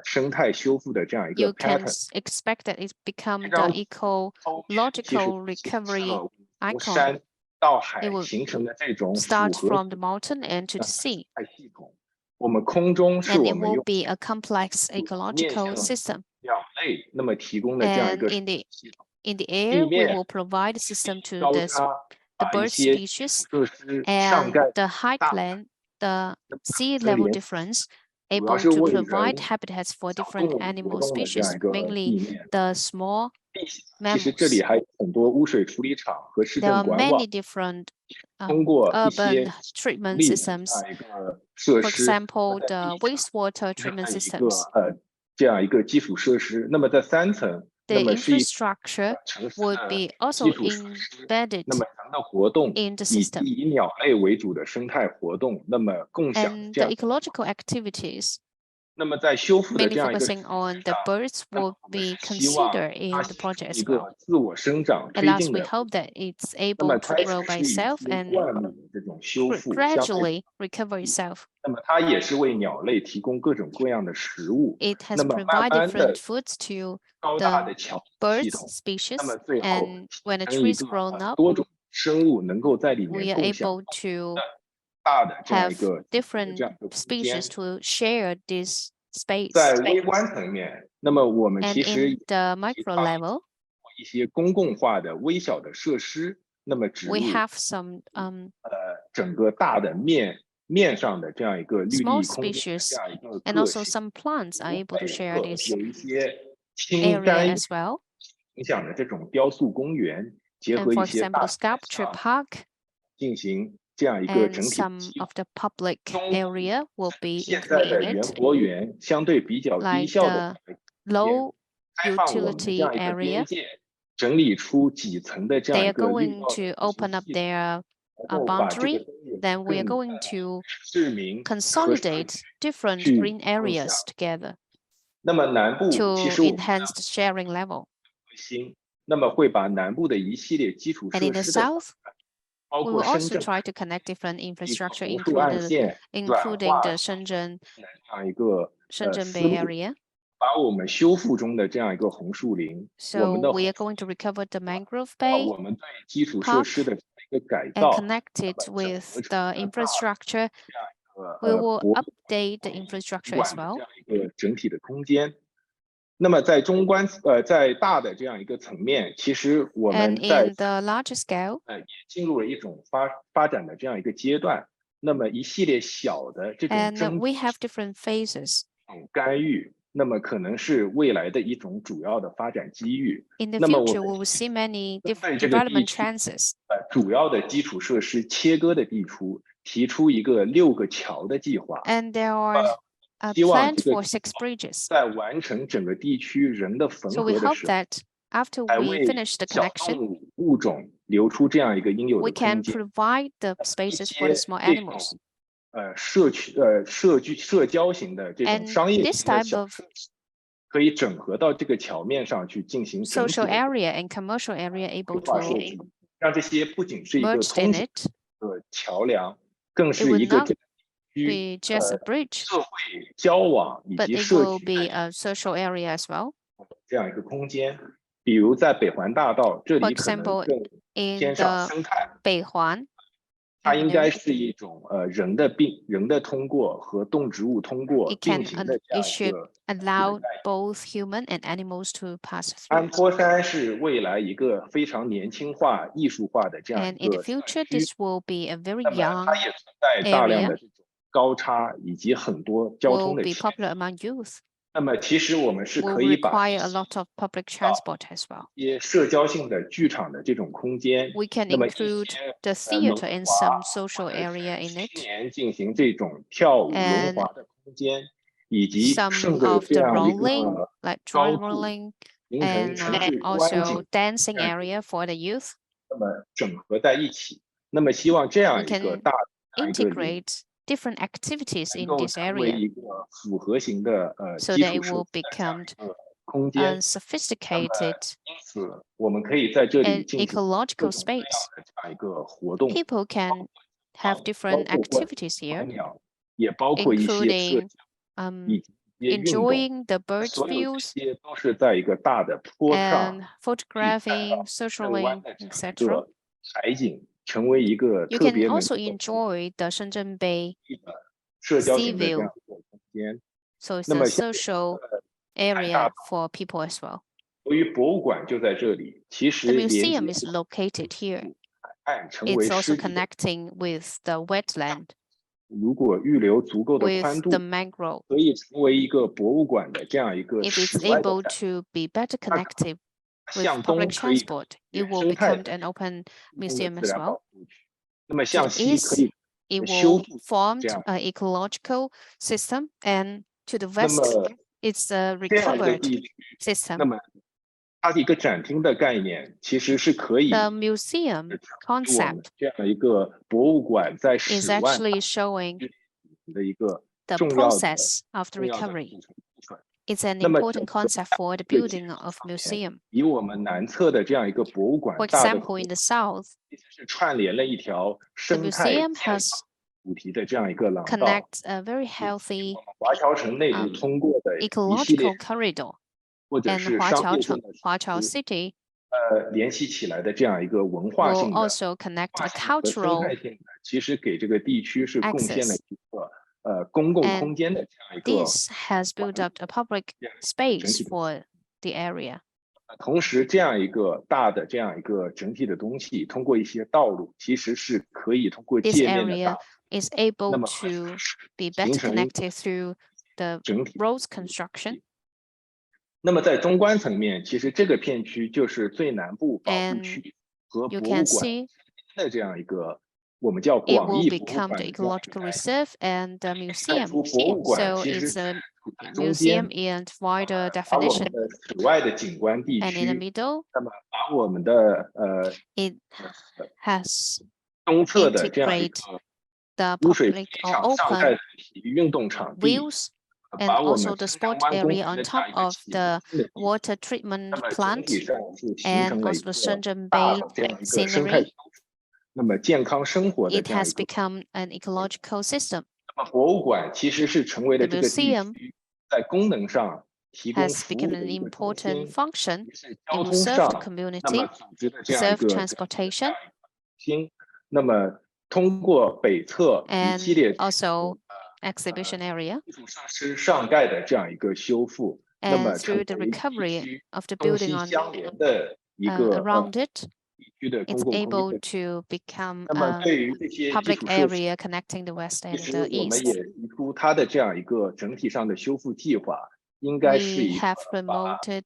生态修复的这样一个 you can pattern。 expect that it become 这张 the 后面其实 ecological 显示 recovery 了从 icon. 山到 It 海 will 形成的这种复 start 合 from the mountain and to the sea. 生态系统。我们空中是 And 我 it 们 will 用 be a complex 面 ecological 向 system. 鸟类那么提供的这样一 And 个 in the 系统。 in the 地 air, we 面 will provide a system to 高 the 差 the 把一 bird 些 species 设施上 and 盖 the high 大 land, the sea 这 level 连 difference, 主要 able 是 to 为 provide 人 habitats for 小 different 动物活 animal 动的这样 species, 一个 mainly 地面。 the small 地下其实这里 mammals. 还有很多污水处理厂和市 There 政 are 管网 many different 通过一 urban 些 treatment 力的这 systems. 样一个设 For 施，那 example, 么在 the 地下 wastewater 其实 treatment 还有一个 systems. 这样一个基础设施。那么在3层，那 The 么是一 infrastructure 城市 would 的 be 基 also 础设施。 embedded 那么人的活动 in the 以及 system. 以鸟类为主的生态活动，那么共享 And 这 the 样 ecological activities 那么在修复的 mainly 这样一个 focusing on the birds 那么 will 我们 be 是希望 considered in 它 the 形 project 成 as 一 well. 个自我生长 And 推 last, 进 we 的， hope that it's 那么 able to 开 grow 始 by 是以 itself 一 and 灌木的这种修复相对， gradually recover itself. 那么它也是为鸟类提供各种各样的食物。 It has 那么慢 provided 慢的 different foods to 高大 the 的桥系 birds 统，那 species, 么最后 and when the 成一 trees 个 grown up, 多种生物能够在里面 we are 共享 able to 大的这样一 have 个 different 这样一个空间。 species to share this space. 在微观层面，那么我们 And 其实 in the micro level, 一些公共化的微小的设施，那么植 we 入 have some 整个大的面上的这样一个绿 small 地空间的 species 这样一个 and 个 also 性， some plants are able to share 有 this 一些轻 area 干 as well. 影响的这种雕塑公园，结 And 合 for 一些 example, 大 the sculpture park 进行这样一个 and 整体的 some of the public area will be 现在 included 的 in 园 it, 博园相对比较低 like 效的 the low 开放我们这 utility 样一个边 area. 界，整理出几层的这样 They 一 are 个绿 going 道的 to 运 open 行 up 系统， their 然后把这个 boundary. Then we are 更 going to 市民和社区 consolidate different 去 green 共享。 areas together 那么南部其 to 实我们的 enhance the sharing level. 核心，那么会把南部的一系列基础 And in 设 the 施的， south, 包 we 括 will 深 also 圳 try to connect different 一个 infrastructure, 红树岸线转 including 化 the Shenzhen 这样一个 Bay 思路， area. 把我们修复中的这样一个红树林，我 So 们的 we are going to recover the mangrove 我 bay 们对基础设 park 施的一个改 and 造， connect it 整合 with 成 the 一个 infrastructure. 这样一个 We will 博物 update the infrastructure 馆 as 的 well. 这样一个整体的空间。那么在在大的这样一个层面，其实我 And 们在 in the larger scale, 也进入了一种发展的这样一个阶段。那么一系列小的这种 and 争 we have different phases. 干预，那么可能是未来的一种主要的发展机遇。 In the 那么我 future, 们 we will see many 针对这个地 development 区 chances. 主要的基础设施切割的地区，提出一个6个桥的计划， And there are 希望 planned 这个 for 6 bridges. 在完成整个地区人的缝 So we 合的 hope 时候， that after 才 we 为 finish the 小 connection, 动物物种留出这样一个应有 we 的 can 空间。 provide the 一 spaces for the 些 small 这种 animals. 社交型的这种 And 商业 this 型的 type 小 of 设施，可以整合到这个桥面上去进行整体 social 的 area and commercial area 规 able 划 to 设置，让这些不仅是一个 merged 通 in 讯 it. 的桥梁，更 It 是 will 一个 not 这个区 be just a bridge, 社会交往以 but 及 it 社 will 区 be a social area as well. 这样一个空间。比如在北环大道，这 For 里可能 example, 更 in 偏向 the 生态， Beihuan, 它应该 area, 是一种人的通过和动植物通过 it 并 can 行的这 it 样一 should 个 allow both human and animals to pass 安 through. 坡山是未来一个非常年轻化、艺术化的这样 And 一 in the 个社 future, 区， this will be a very 那么 young 它也存在大量 area, 的这种高差以及很多交 will 通的 be 欠 popular among youth, 那么其实我们是 will 可以把 require a lot of public transport as well. 一些社交性的剧场的这种空间， We can 那么一 include 些 the 轮 theater in 滑 some social 或者 area 是 in 青 it, 年进行这种跳舞轮 and 滑的空间，以及 some 顺着 of 这 the 样一 rolling, 个 like 高 dry 度 rolling, 形成 and 城市观 also 景， dancing 这样 area for the youth. 那么整合在一起。那么希望这 We 样一个 can 大的这样一个里 integrate different activities 能 in 够 this 成为 area 一个复合型的so 基 that 础 it 设 will 施的这样 become 一个空间。那么 sophisticated 因此，我们可以在这里 and 进行各 ecological 种各样 space. 的这样一个活动， People can have different activities here, 鸟，也包括一些社 including 交以及一些运动。 enjoying the birds' 所有这 views 些都是在一个大的坡上 and photographing, 正 socialing, 湾的这样一 etc. 个海景，成为一个 You 特 can 别能 also 够 enjoy the Shenzhen Bay 社交 sea 型的这 view, 样一个空间。 so it's 那 a 么像 social 大 area for people as well. 由于博物馆就在这里，其 The 实连接 museum is located here. 海岸成为 It's also 湿地的。 connecting with the wetland, 如果预留足够的 with 宽 the 度， mangrove. 可以成为一个博物馆的这样一个 If it's 室外的 able 展 to be better connected with 向东 public 可以 transport, it 原 will 生态 become an open 的 museum 自 as 然 well. 保护区。那么 To 向 the 西可 east, 以 it 修 will 复 form 这样。 an ecological system, and to the 那 west, 么 it's a 这样一个 recovered 地区，那 system. 么它的一个展厅的概念其实是可以 The museum 我们 concept 这样一个博物馆在 is 室外 actually showing 的一个 the 重要的 process of the 重要的 recovery. 组成部分。 It's an 那么 important concept for the building of museum. 以我们南侧的这样一个博物馆 For 大的 example, in the south, 其实是串联了一条 the 生态 museum 健康 has 主题的这样一个廊道。 connects a very healthy 华侨城内部通过的一系列 ecological corridor 或者 and 是商业性的 Huaqiao City 联系起来的这样一个文化 will 性的 also connect the 和生 cultural 态性的，其实给这个地区是贡献了 access. 一个公共 And 空间的这样一个， This has built up a public space for the area. 同时这样一个大的这样一个整体的东西，通过一些道路，其实是可以通过 This 界面的 area 打 is able 那么 to be 形 better 成一个 connected through the 整体。 roads construction. 那么在中观层面，其实这个片区就是最南部保护 And 区和 you 博 can 物馆 see 的这样一个我们叫 it 广 will 义博物 become 馆 the 的这样一个 ecological 概念。 reserve and the 看 museum. 出博物馆 So 其实 it's a 处在中间， museum in wider 把我们 definition. 的室外的景观地 And in the 区， middle, 那么把我们的it has 东侧的这样一 integrate 个 the 污水 public 机 or 场上盖 open 的体育运动场地， wheels and 把我们 also the 深圳 sport 湾公 area 园 on 的这样 top 一个 of 启 the 新的地 water 那 treatment 么整 plant 体上是形 and 成了一 also the 个 Shenzhen 大 Bay 的这样一个生态 scenery. 修复，那么健康生活的 It 这样一 has 个。 become an ecological system. 那么博物馆其实是成为了 The 这个地 museum 区在功能上提供 has 服务 become 的 an 一个中 important 心， function. 也是 It 交 will 通 serve the 上那么 community, 组织的这样一 serve 个 transportation, 心。那么通过北侧一系 and 列 also exhibition area. 基础设施上盖的这样一个修复，那 And 么成 through the 为地 recovery 区 of the 东 building 西 on 相连的一个 around it, 地区的公 it's 共空 able 间。 to become 那么 a 对于这些基 public 础设施， area connecting the west 其 and 实 the 我们 east. 也提出它的这样一个整体上的修复计划，应该是 We 一个 have 把 promoted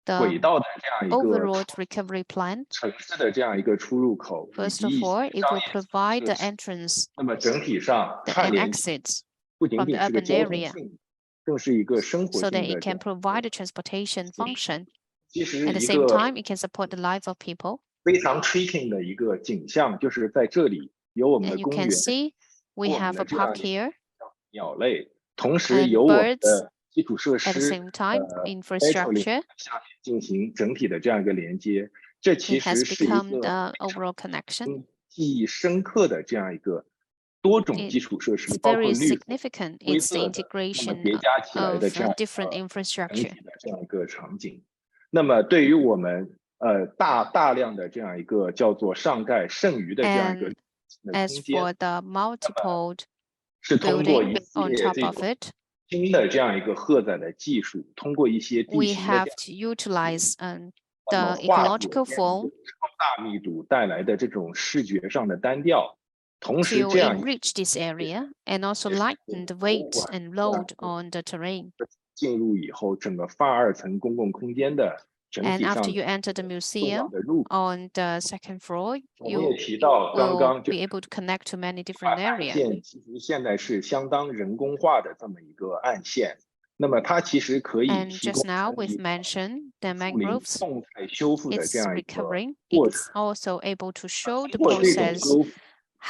轨 the 道的这样一个 overall recovery plan. 城市的这样一个出入口，以 First 及 of 一些 all, it 商 will 业 provide 设 the 施。 entrance 那么整体上 the 串 and 联起 exits 不仅 from 仅 the 是个 urban 交通 area 性，更是一个生活 so 性 that 的 it 这 can 样。 provide a transportation function. 其实 At the 一 same 个 time, it can support the life of people. 非常 tricky 的一个景象，就是在这里有我们 And 的 you 公 can 园， see 有 we 我们 have 的 a 这样 park here 鸟类，同时 and 有我们 birds 的基础设 at the 施 same time, metro 领 infrastructure. 下面进行整体的这样一个连接，这其 It has 实是一 become 个 the overall connection. 记忆深刻的这样一个多种 It- 基础设施， It's 包括 very 绿色、 significant. 灰 It's the 色的，那么 integration 叠加起来的 of 这样 different 整 infrastructure. 体的这样一个场景。那么对于我们大量的这样一个叫做上盖剩余的这样一个 And 空 as 间， for the multiple 是通过一 building 系 on 列 top 这 of 种 it, 新的这样一个荷载的技术，通过一些地 we 形的 have 这样 to utilize 那么 the 化解 ecological 这样一 form 个超大密度带来的这种视觉上的单调，同时 to 这样 enrich this area and also lighten the weight and load on the terrain. 进入以后，整个泛二层公共空间的整 And 体 after 上 you enter the 重要 museum 的入口。 on the second floor, 我们 you 也提到，刚 will 刚就 be able to connect to many 暗 different areas. 线其实现在是相当人工化的这么一个暗线，那么它其实可以 And 提供 just now 整理 we've mentioned the 树林 mangroves. 动态修复的这 It's 样一个 recovering. 过 It's 程。 also able to show the 通过这种 process 修复，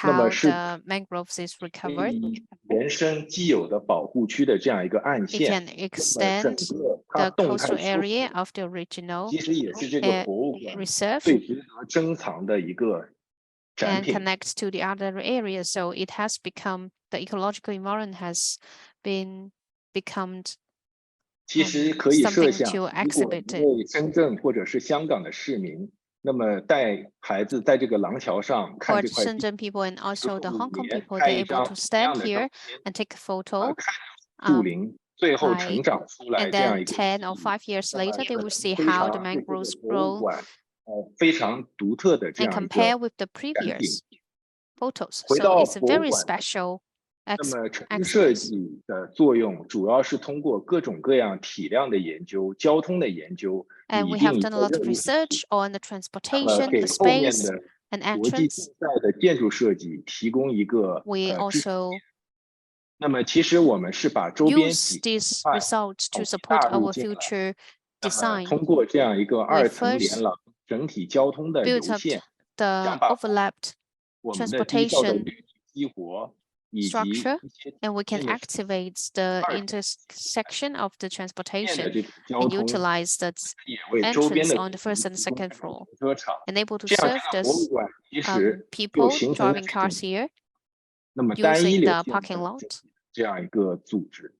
那么 how 是 the mangroves is 可 recovered. 以延伸既有的保护区的这样一个暗 It 线， can 那么整 extend 个它 the 动态 coastal 修复 area of the original 其实也是这个博物馆 reserve 最值得珍藏的一个展 and 品。 connects to the other areas. So it has become the ecological environment has been become 其实可以设 something 想， to 如果 exhibit 一位深圳或者是香港的市民，那么带孩子在这个廊桥上看 for 这 the 块地， Shenzhen people and also the 5 Hong Kong 年 people. 拍 They're 一 able 张 to 同 stand 样的照 here 片， and take a photo. 看树林最后成长出来 And 这样 then 一个 10 or 5 years 那么 later, they 可 will 能 see 非 how the 常对这个 mangroves 博物 grow 馆非常独特的这 and 样一 compare 个 with the 展品。 previous photos. 回 So 到 it's a 博物 very 馆， special 那么城市设 experience. 计的作用主要是通过各种各样体量的研究、交通的研究， And 拟 we 定 have 一 done a 个 lot 任 of 务体 research 系， on the 那么 transportation, 给 the 后面 space 的 and 国际竞 entrance. 赛的建筑设计提供一个 We 支持。 also 那么其实我们是把周边 use 几 these 块 results to 从 support 大陆 our 进来， future 那么 design. 通过这样一个 We 二层连 first 廊整体交通的 built 流 up 线， the 想把 overlapped 我们的低效的 transportation 绿地激活，以及 structure, 一些 and we can 新的 activate the 二 intersection of the 线的 transportation 这种交 and 通， utilize the 也为周边 entrance 的 on the first and 提供 second 这种 floor, 停车场， and able to 这样 serve 这个博物 the 馆其实就 people 形成了 driving 这 cars 种 here 那么单一 using 流 the 线 parking 的 lot 这样一个组织。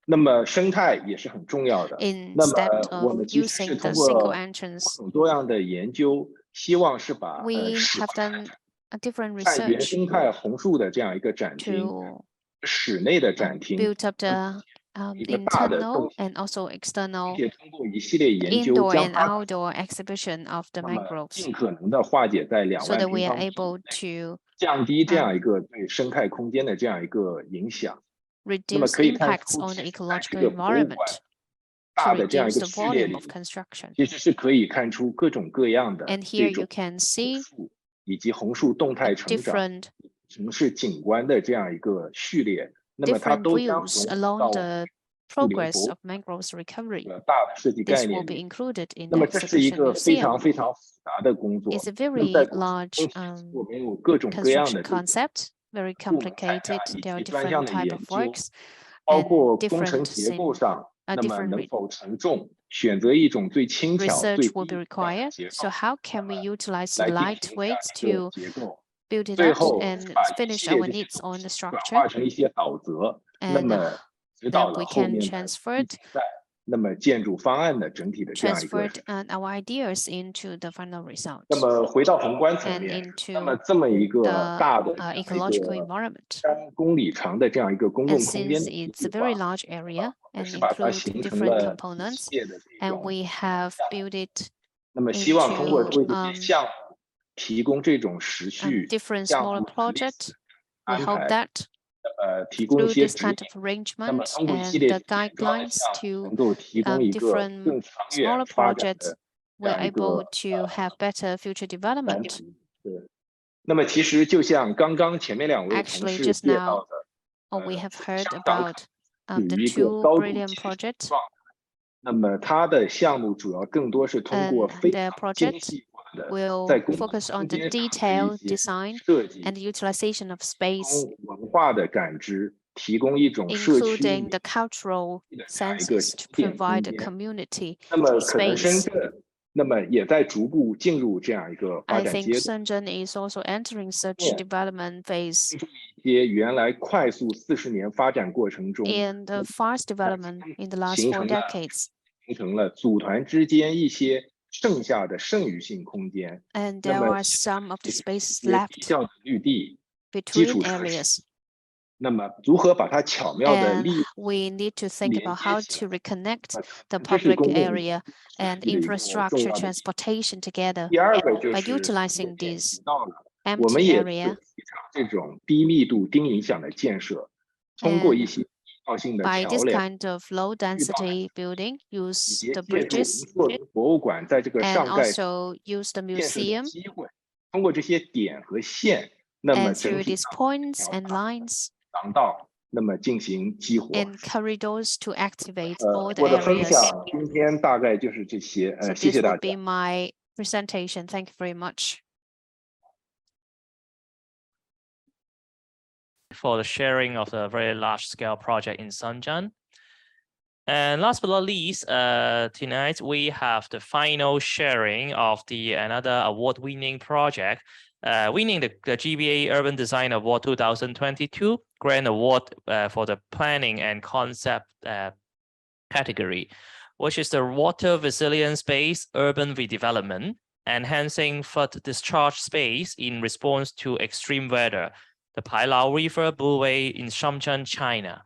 那么生态也是很重要的。那么 instead 我 of 们其实是 using 通 the single 过 entrance. 多种多样的研究，希望是把 We 室 have done a different 看原 research 生态红树的这样一个展厅， to 室内的展厅， build up the 一个大的 internal 动线， and also 并 external 且通过一系列研究 indoor 将 and 它 outdoor exhibition of the 那么 mangroves, 尽可能的化解在2 so 万 that 平 we are 方米 able to 降低这样一个对生态空间的这样一个影响。那么 reduce 可以看 impacts 出， on 其 the 实在这 ecological 个博物馆 environment to 大的这样一 reduce 个 the 序列 volume 里， of construction. 其实是可以看出各种各样的 And here 这种 you can 红 see 树以及红树动态成长 different 城市景观的这样一个序列，那么它 different 都将 views 融入到 along 我们 the 树林 progress 博物 of mangroves recovery. 的大的设计 This 概 will 念 be 里。 included in 那 the 么这是一 exhibition 个非 museum. 常非常复杂的工作。 It's a 那么 very 在过程 large 中，我们有各种各样 construction 的这种 concept, very 部门采 complicated. 纳以 There are 及专项 different 的 type 研 of 究， works 包 and 括工程 different 结构 sim, 上，那么 different 能否承重，选择一种最轻巧、最 research will 低 be 这样的 required. 结构 So how can we utilize 来 the 进 light 行这样 weights 一个 to 结构， build it 最 up 后 and 把一 finish 系列 our 这些 needs 东 on the 西转 structure, 化成一些导则，那 and 么指 then 导 we 了后 can 面的 transfer 地景赛，那么建筑方案的整体的这样一个。 transferred our ideas into the final result 那么回到宏观层 and 面，那么 into 这么一个 the 大的这样一 ecological 个 environment. 3公里长的这样一个公 And 共空间 since 的 it's 计 a very 划， large area 也 and 是把它 include 形成 different 了一 components, 系列的这 and 种 we have built it 那么希望通过 into 为这些项目提供这种时序 different 项 smaller 目的历 projects. 史 We 安 hope 排， that 提供一 through 些 this 指引 kind。of 那么 arrangement 通过一系 and 列 the 简单的 guidelines 项目， to 能够提供一个 different 更长远 smaller 发展 projects, 的这 we're 样一 able 个 to have better future 蓝 development. 图。对，那么其实就像刚刚前面2位同 Actually, 事 just 介 now, 绍的， we have heard 香港 about 属 the 于一个 two 高度 brilliant 技术 projects 状态。那么它的项目主要更多是通过 and 非 their 常精 project 细化的 will 在公共 focus 空 on the 间上的一 detailed 些 design 设计， and utilization of 提 space, 供文化的感知，提供一种社区 including the cultural 的这样一个 senses to 心电空 provide a 间。 community 那么可能深 space. 圳，那么也在逐步进入这样一个发 I 展 think 阶段。 Shenzhen is also entering such Yeah. development phase. 一些原来快速40年发展过程中， In the fast development in the last 形 4 成了 decades, 形成了组团之间一些剩下的剩余性空间。 and 那 there 么 are some of the 一 spaces 些低 left 效的绿地、基 between 础设施， areas, 那么如何把它巧妙的 and 利用 we need to think 连 about 接 how 起 to 来， reconnect 这 the 是 public 公共 area 设 and 计的一个重 infrastructure 要的。 transportation together. 第二个就 By 是 utilizing 前面 this 提到了，我 empty 们也 area 提倡这种低密度、低影响的建设，通过一 and 些地道性的 by 桥 this 梁， kind of low 遇到 density building, 以 use 及 the 借助 bridges 红树林博物馆在这个 and 上盖 also use the 建设的 museum, 机会，通过这些点和线，那么 and 整 through 体 these 上 points 条 and 大 lines 廊道，那么进行激活。 and corridors to activate all the 我的分 areas. 享今天大概就是这些， So 谢 this 谢大 will 家。 be my presentation. Thank you very much. For the sharing of the very large scale project in Shenzhen. And last but not least, tonight we have the final sharing of the another award-winning project, winning the GBA Urban Design Award 2022 Grand Award for the Planning and Concept category, which is the water resilience-based urban redevelopment, enhancing flood discharge space in response to extreme weather, the Pailao River Blueway in Shenzhen, China.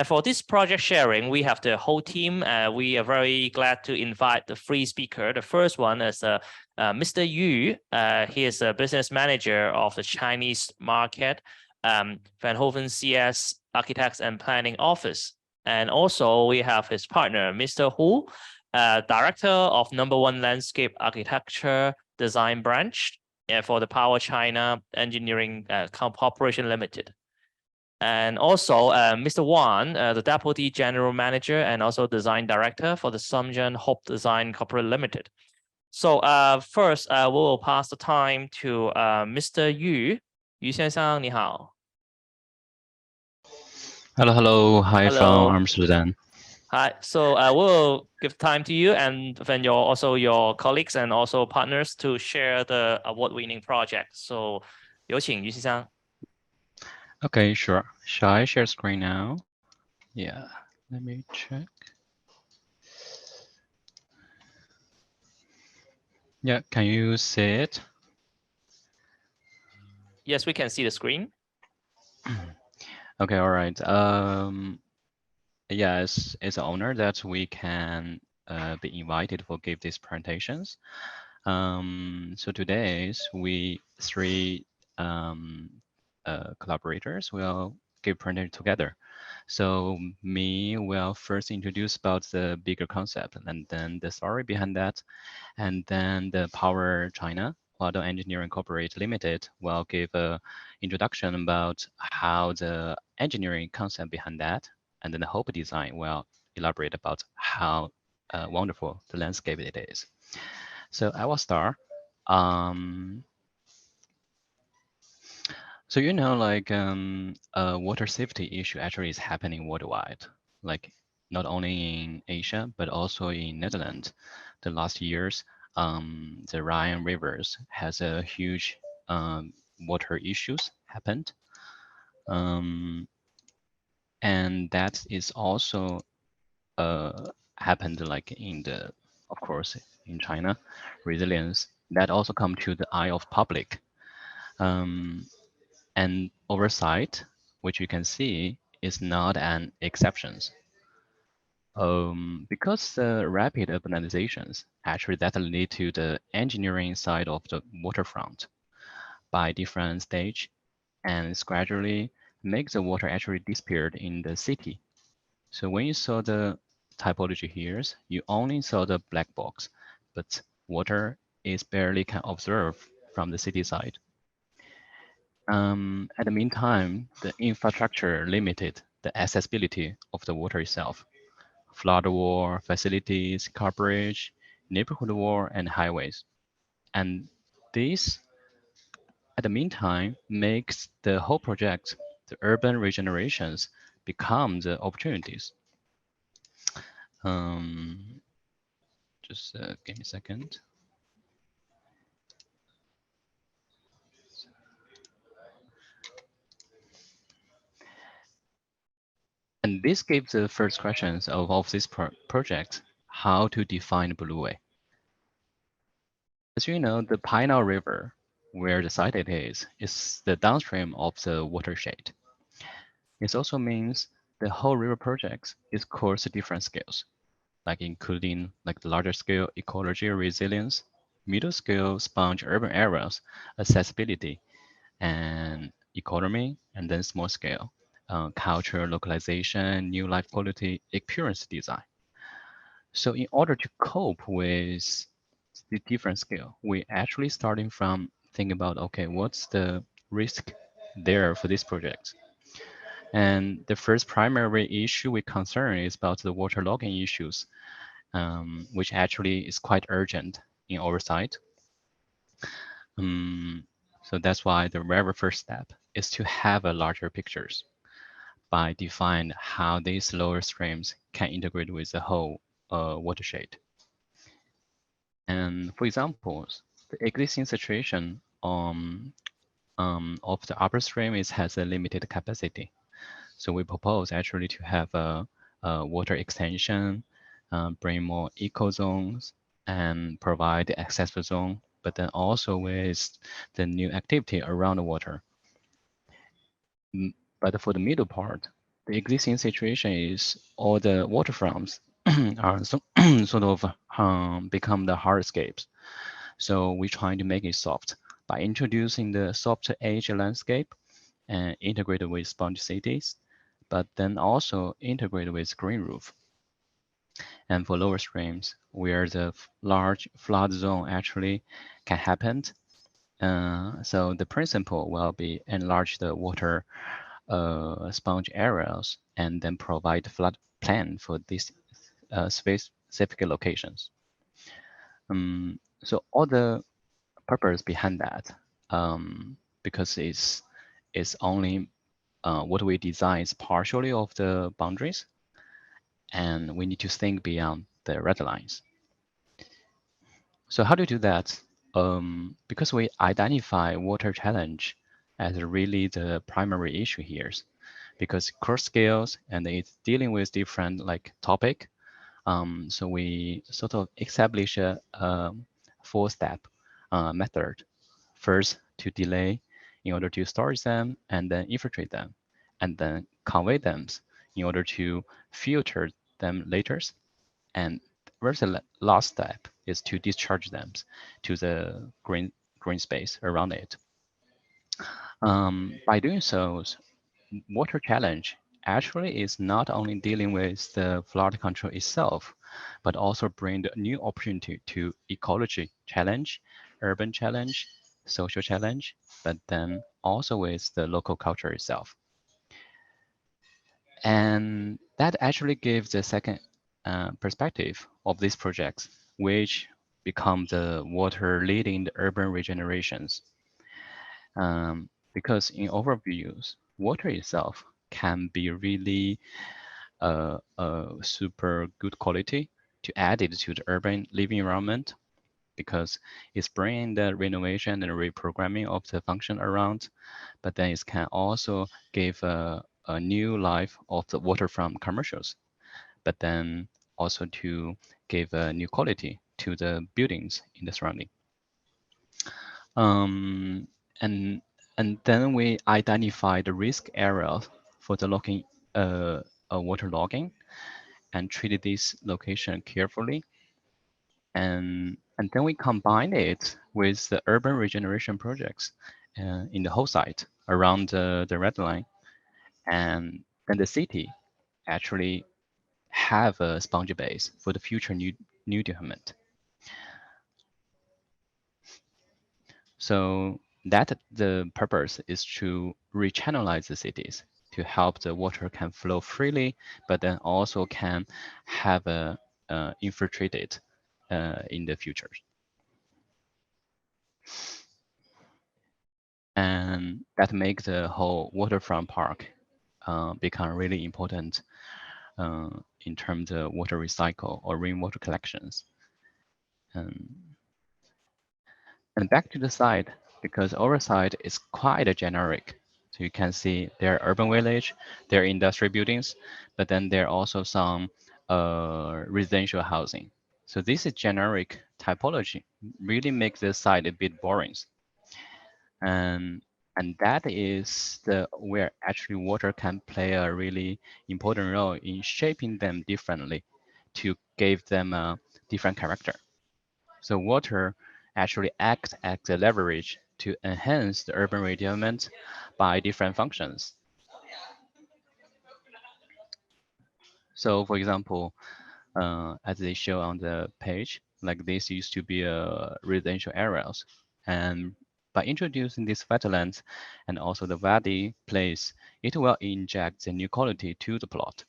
For this project sharing, we have the whole team. We are very glad to invite the 3 speakers. The first one is Mr. Yu. He is a business manager of the Chinese market, Van Hoven CS Architects and Planning Office. And also we have his partner, Mr. Hu, Director of #1 Landscape Architecture Design Branch for the Power China Engineering Corporation Limited. And also Mr. Wan, the Deputy General Manager and also Design Director for the Shenzhen Hope Design Corporate Limited. So first, we will pass the time to Mr. Yu. 于先生，你好。Hello. Hi Hello. from Amsterdam. Hi. So I will give time to you and then your colleagues and also partners to share the award-winning project. So 有请于先生。 Okay, sure. Shall I share screen now? Yeah, let me check. Yeah, can you see it? Yes, we can see the screen. Okay, all right. Yeah, as an owner that we can be invited for give these presentations. So today's we three collaborators will give presentation together. So me will first introduce about the bigger concept and then the story behind that, and then the Power China Huadong Engineering Corporate Limited will give a introduction about how the engineering concept behind that, and then the Hope Design will elaborate about how wonderful the landscape it is. So I will start. So like water safety issue actually is happening worldwide, like not only in Asia but also in Netherlands. The last years, the Rhine rivers has a huge water issues happened, and that is also happened like in the, of course, in China, resilience that also come to the eye of public. And oversight, which you can see, is not an exception. Because the rapid urbanizations actually that lead to the engineering side of the waterfront by different stage, and it's gradually make the water actually disappeared in the city. So when you saw the typology here, you only saw the black box, but water is barely can observe from the city side. At the meantime, the infrastructure limited the accessibility of the water itself. Flood wall, facilities, coverage, neighborhood wall, and highways. And this, at the meantime, makes the whole project, the urban regenerations, become the opportunities. Just give me a second. And this gives the first questions of this project, how to define blue way. As you know, the Pinal River, where the site it is the downstream of the watershed. It also means the whole river project is course different scales, like including like the larger scale ecology resilience, middle scale sponge urban areas, accessibility, and economy, and then small scale, culture, localization, new life quality, experience design. So in order to cope with the different scale, we actually starting from thinking about, okay, what's the risk there for this project? And the first primary issue we concern is about the water logging issues, which actually is quite urgent in our site. So that's why the very first step is to have a larger pictures by define how these lower streams can integrate with the whole watershed. And for example, the existing situation of the upper stream has a limited capacity. So we propose actually to have a water extension, bring more eco zones, and provide the accessible zone, but then also with the new activity around the water. But for the middle part, the existing situation is all the waterfronts are sort of become the hardscapes. So we're trying to make it soft by introducing the soft edge landscape and integrated with sponge cities, but then also integrated with green roof. And for lower streams, where the large flood zone actually can happen, so the principle will be enlarge the water sponge areas and then provide flood plan for these specific locations. So all the purpose behind that, because it's only what we design is partially of the boundaries, and we need to think beyond the red lines. So how do you do that? Because we identify water challenge as really the primary issue here, because cross scales and it's dealing with different like topic. So we sort of establish a 4-step method. First, to delay in order to storage them, and then infiltrate them, and then convey them in order to filter them later. And where's the last step is to discharge them to the green space around it. By doing so, water challenge actually is not only dealing with the flood control itself, but also bring the new opportunity to ecology challenge, urban challenge, social challenge, but then also with the local culture itself. And that actually gives the second perspective of these projects, which become the water leading the urban regenerations. Because in overviews, water itself can be really a super good quality to add it to the urban living environment, because it's bringing the renovation and reprogramming of the function around, but then it can also give a new life of the waterfront commercials, but then also to give a new quality to the buildings in the surrounding. And then we identify the risk areas for the logging, water logging, and treated this location carefully. And then we combine it with the urban regeneration projects in the whole site around the red line. And then the city actually have a sponge base for the future new development. So that the purpose is to rechannelize the cities to help the water can flow freely, but then also can have a infiltrated in the future. And that makes the whole waterfront park become really important in terms of water recycle or rainwater collections. And back to the site, because our site is quite a generic. So you can see there are urban village, there are industrial buildings, but then there are also some residential housing. So this is generic typology, really makes the site a bit boring. And that is where actually water can play a really important role in shaping them differently to give them a different character. So water actually acts as a leverage to enhance the urban redevelopment by different functions. So for example, as they show on the page, like this used to be residential areas. And by introducing these wetlands and also the valley place, it will inject the new quality to the plot.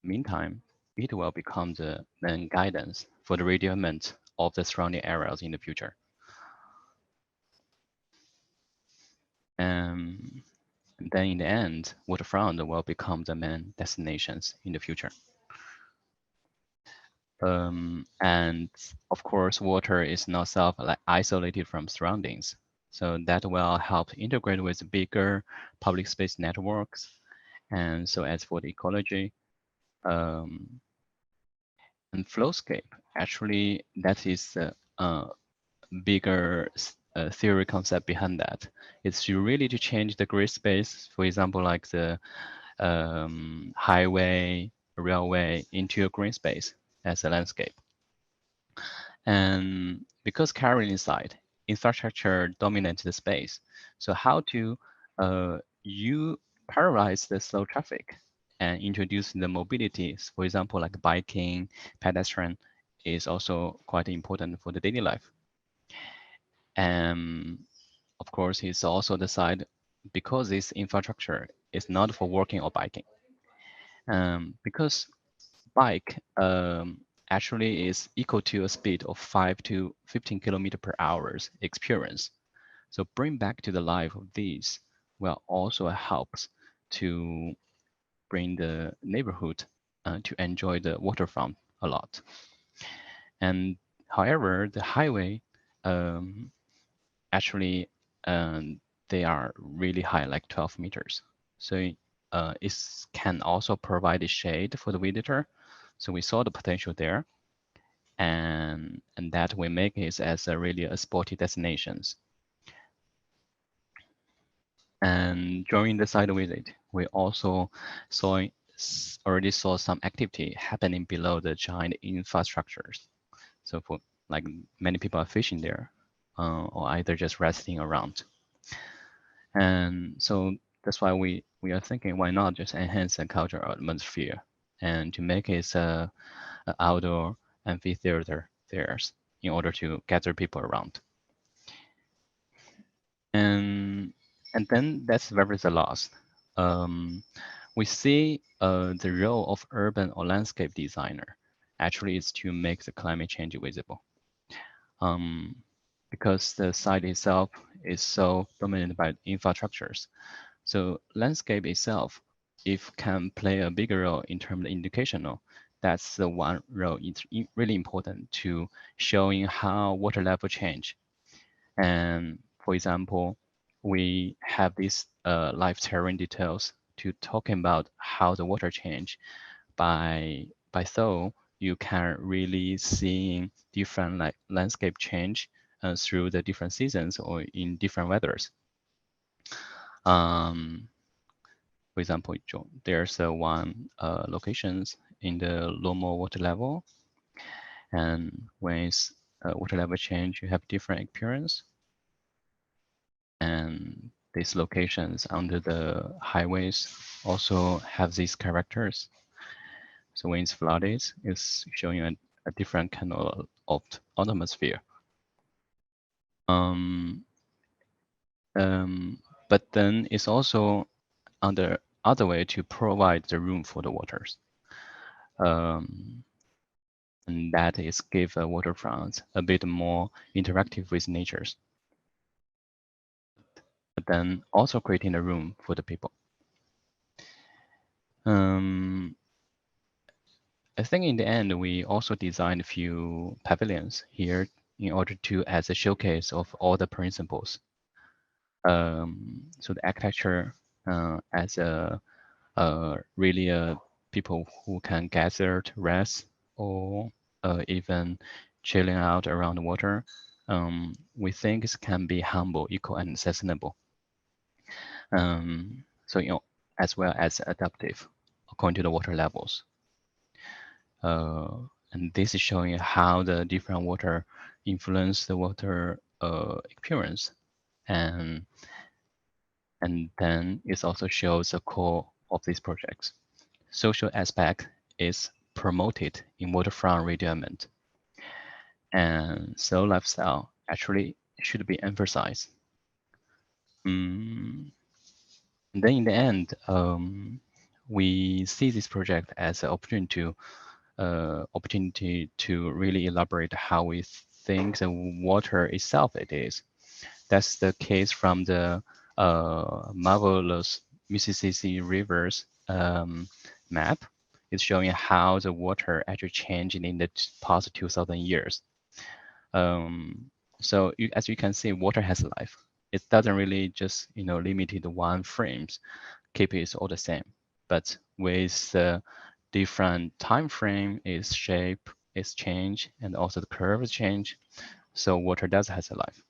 Meantime, it will become the main guidance for the redevelopment of the surrounding areas in the future. And then in the end, waterfront will become the main destinations in the future. And of course, water is not isolated from surroundings. So that will help integrate with bigger public space networks. And so as for the ecology, and flowscape, actually, that is a bigger theory concept behind that. It's really to change the grid space, for example, like the highway, railway into a green space as a landscape. And because currently inside, infrastructure dominates the space. So how to you paralyze the slow traffic and introduce the mobilities, for example, like biking, pedestrian, is also quite important for the daily life. And of course, it's also the side because this infrastructure is not for walking or biking. Because bike actually is equal to a speed of 5 to 15 kilometers per hour experience. So bring back to the life of these will also helps to bring the neighborhood to enjoy the waterfront a lot. And however, the highway actually they are really high, like 12 meters. So it can also provide a shade for the visitor. So we saw the potential there, and that we make it as a really a sporty destinations. And during the site visit, we also already saw some activity happening below the giant infrastructures. So for like many people are fishing there, or either just resting around. And so that's why we are thinking, why not just enhance the cultural atmosphere and to make it a outdoor amphitheater there in order to gather people around. And then that's where the lost. We see the role of urban or landscape designer actually is to make the climate change visible. Because the site itself is so dominated by infrastructures. So landscape itself, if can play a bigger role in terms of educational, that's the one role. It's really important to showing how water level change. And for example, we have these live terrain details to talking about how the water change by so you can really seeing different like landscape change through the different seasons or in different weathers. For example, there's one locations in the lower water level, and when it's water level change, you have different experience. And these locations under the highways also have these characters. So when it's flooded, it's showing a different kind of atmosphere. But then it's also on the other way to provide the room for the waters. And that is give a waterfront a bit more interactive with natures. But then also creating a room for the people. I think in the end, we also designed a few pavilions here in order to as a showcase of all the principles. So the architecture as a really people who can gather to rest or even chilling out around the water. We think it can be humble, equal, and sustainable. So as well as adaptive according to the water levels. And this is showing how the different water influence the water experience. And then it also shows the core of these projects. Social aspect is promoted in waterfront redevelopment. And so lifestyle actually should be emphasized. And then in the end, we see this project as an opportunity to really elaborate how we think the water itself it is. That's the case from the marvelous Mississippi rivers map. It's showing how the water actually changed in the past 2,000 years. So as you can see, water has life. It doesn't really just limited to one frames, keep it all the same. But with the different time frame, its shape, its change, and also the curves change. So water does has a life.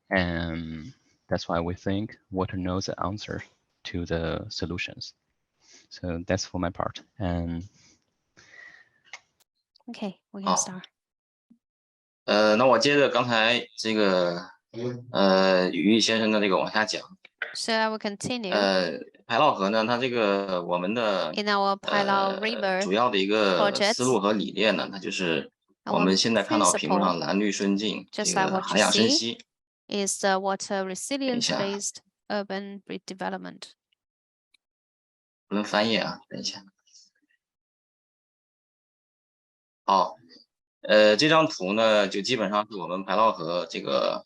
And that's why we think water knows the answer to the solutions. So that's for my part. And okay, we can start. 那我接着刚才这个于毅先生的这个往下讲。So I will continue. 排涝河呢，它这个我们的 In our Pailao River 主要的一个 project, 思路和理念呢，它就是我 our 们现在看到屏幕 principle, 上蓝绿顺境，这 just like 个 what 涵 you 养深 see, 溪。 is the water resilience-based urban redevelopment. 不能翻页啊，等一下。好，这张图呢，就基本上是我们排涝河这个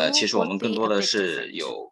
blue其实我 would 们更 be 多 a 的 bit 是 different. 有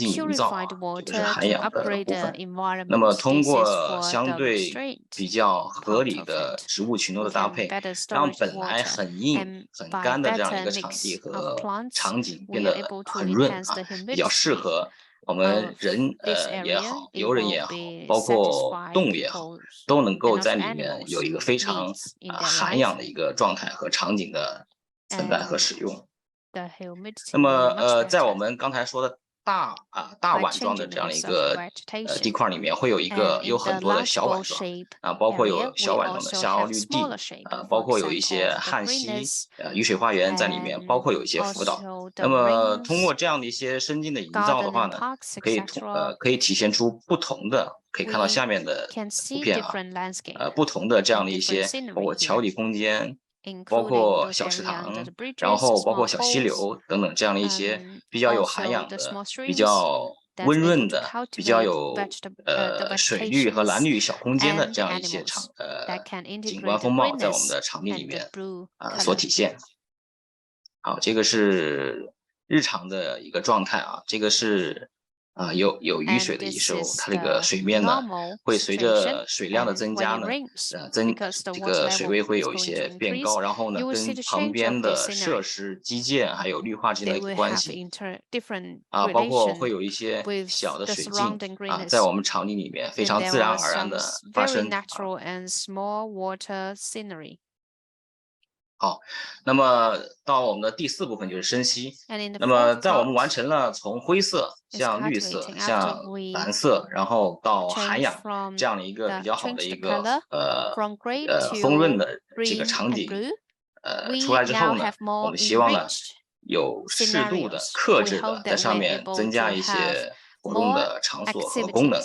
净营造啊 purified 这个是 water 涵 to 养的 upgrade 部 the 分。 environment. 那么 This 通 is 过 for 相 the 对 restraint 比较合 part 理 of 的 it. 植物群落 We 的搭 can 配， better 让 storage 本来 water, 很硬 and 很 by 干的这样一 better 个场 mix 地 of 和 plants, 场景 we 变 are 得 able to 很润 enhance 啊， the 比较适 humidity 合我们 of 人 this 也 area. 好， It 游人 will 也好， be 包括 satisfy 动物也好， people's 都能 and 够 also 在里面有 animals' 一个非常 needs in their 涵 life. 养的一个状态和场景的存在和 And 使用。 the 那 humidity 么 will be much 在我 better. 们刚才说的大碗状的这样的一个地块里面，会有很多的小碗状啊，包括有小碗状的下凹绿地包括有一些旱溪雨水花园在里面，包括有一些辅导。那么通过这样的一些生境的营造的话呢，可以体现出不同的，可以看到下面的图片不同的这样的一些，包括桥底空间。包括小池塘，然后包括小溪流等等这样的一些比较有涵养的、比较温润的、比较有水绿和蓝绿小空间的这样一些景观风貌，在我们的场地里面所体现。好，这个是日常的一个状态啊，这个是有雨水的一时候，它这个水面呢会随着水量的增加呢，这个水位会有一些变高，然后呢跟旁边的设施基建还有绿化之间的一个关系包括会有一些小的水镜在我们场地里面非常自然而然的发生。好，那么到我们的第4部分就是深析。那么在我们完成了从灰色向绿色、向蓝色，然后到涵养这样的一个比较好的一个丰润的这个场景出来之后呢，我们希望呢有适度的克制的在上面增加一些活动的场所和功能。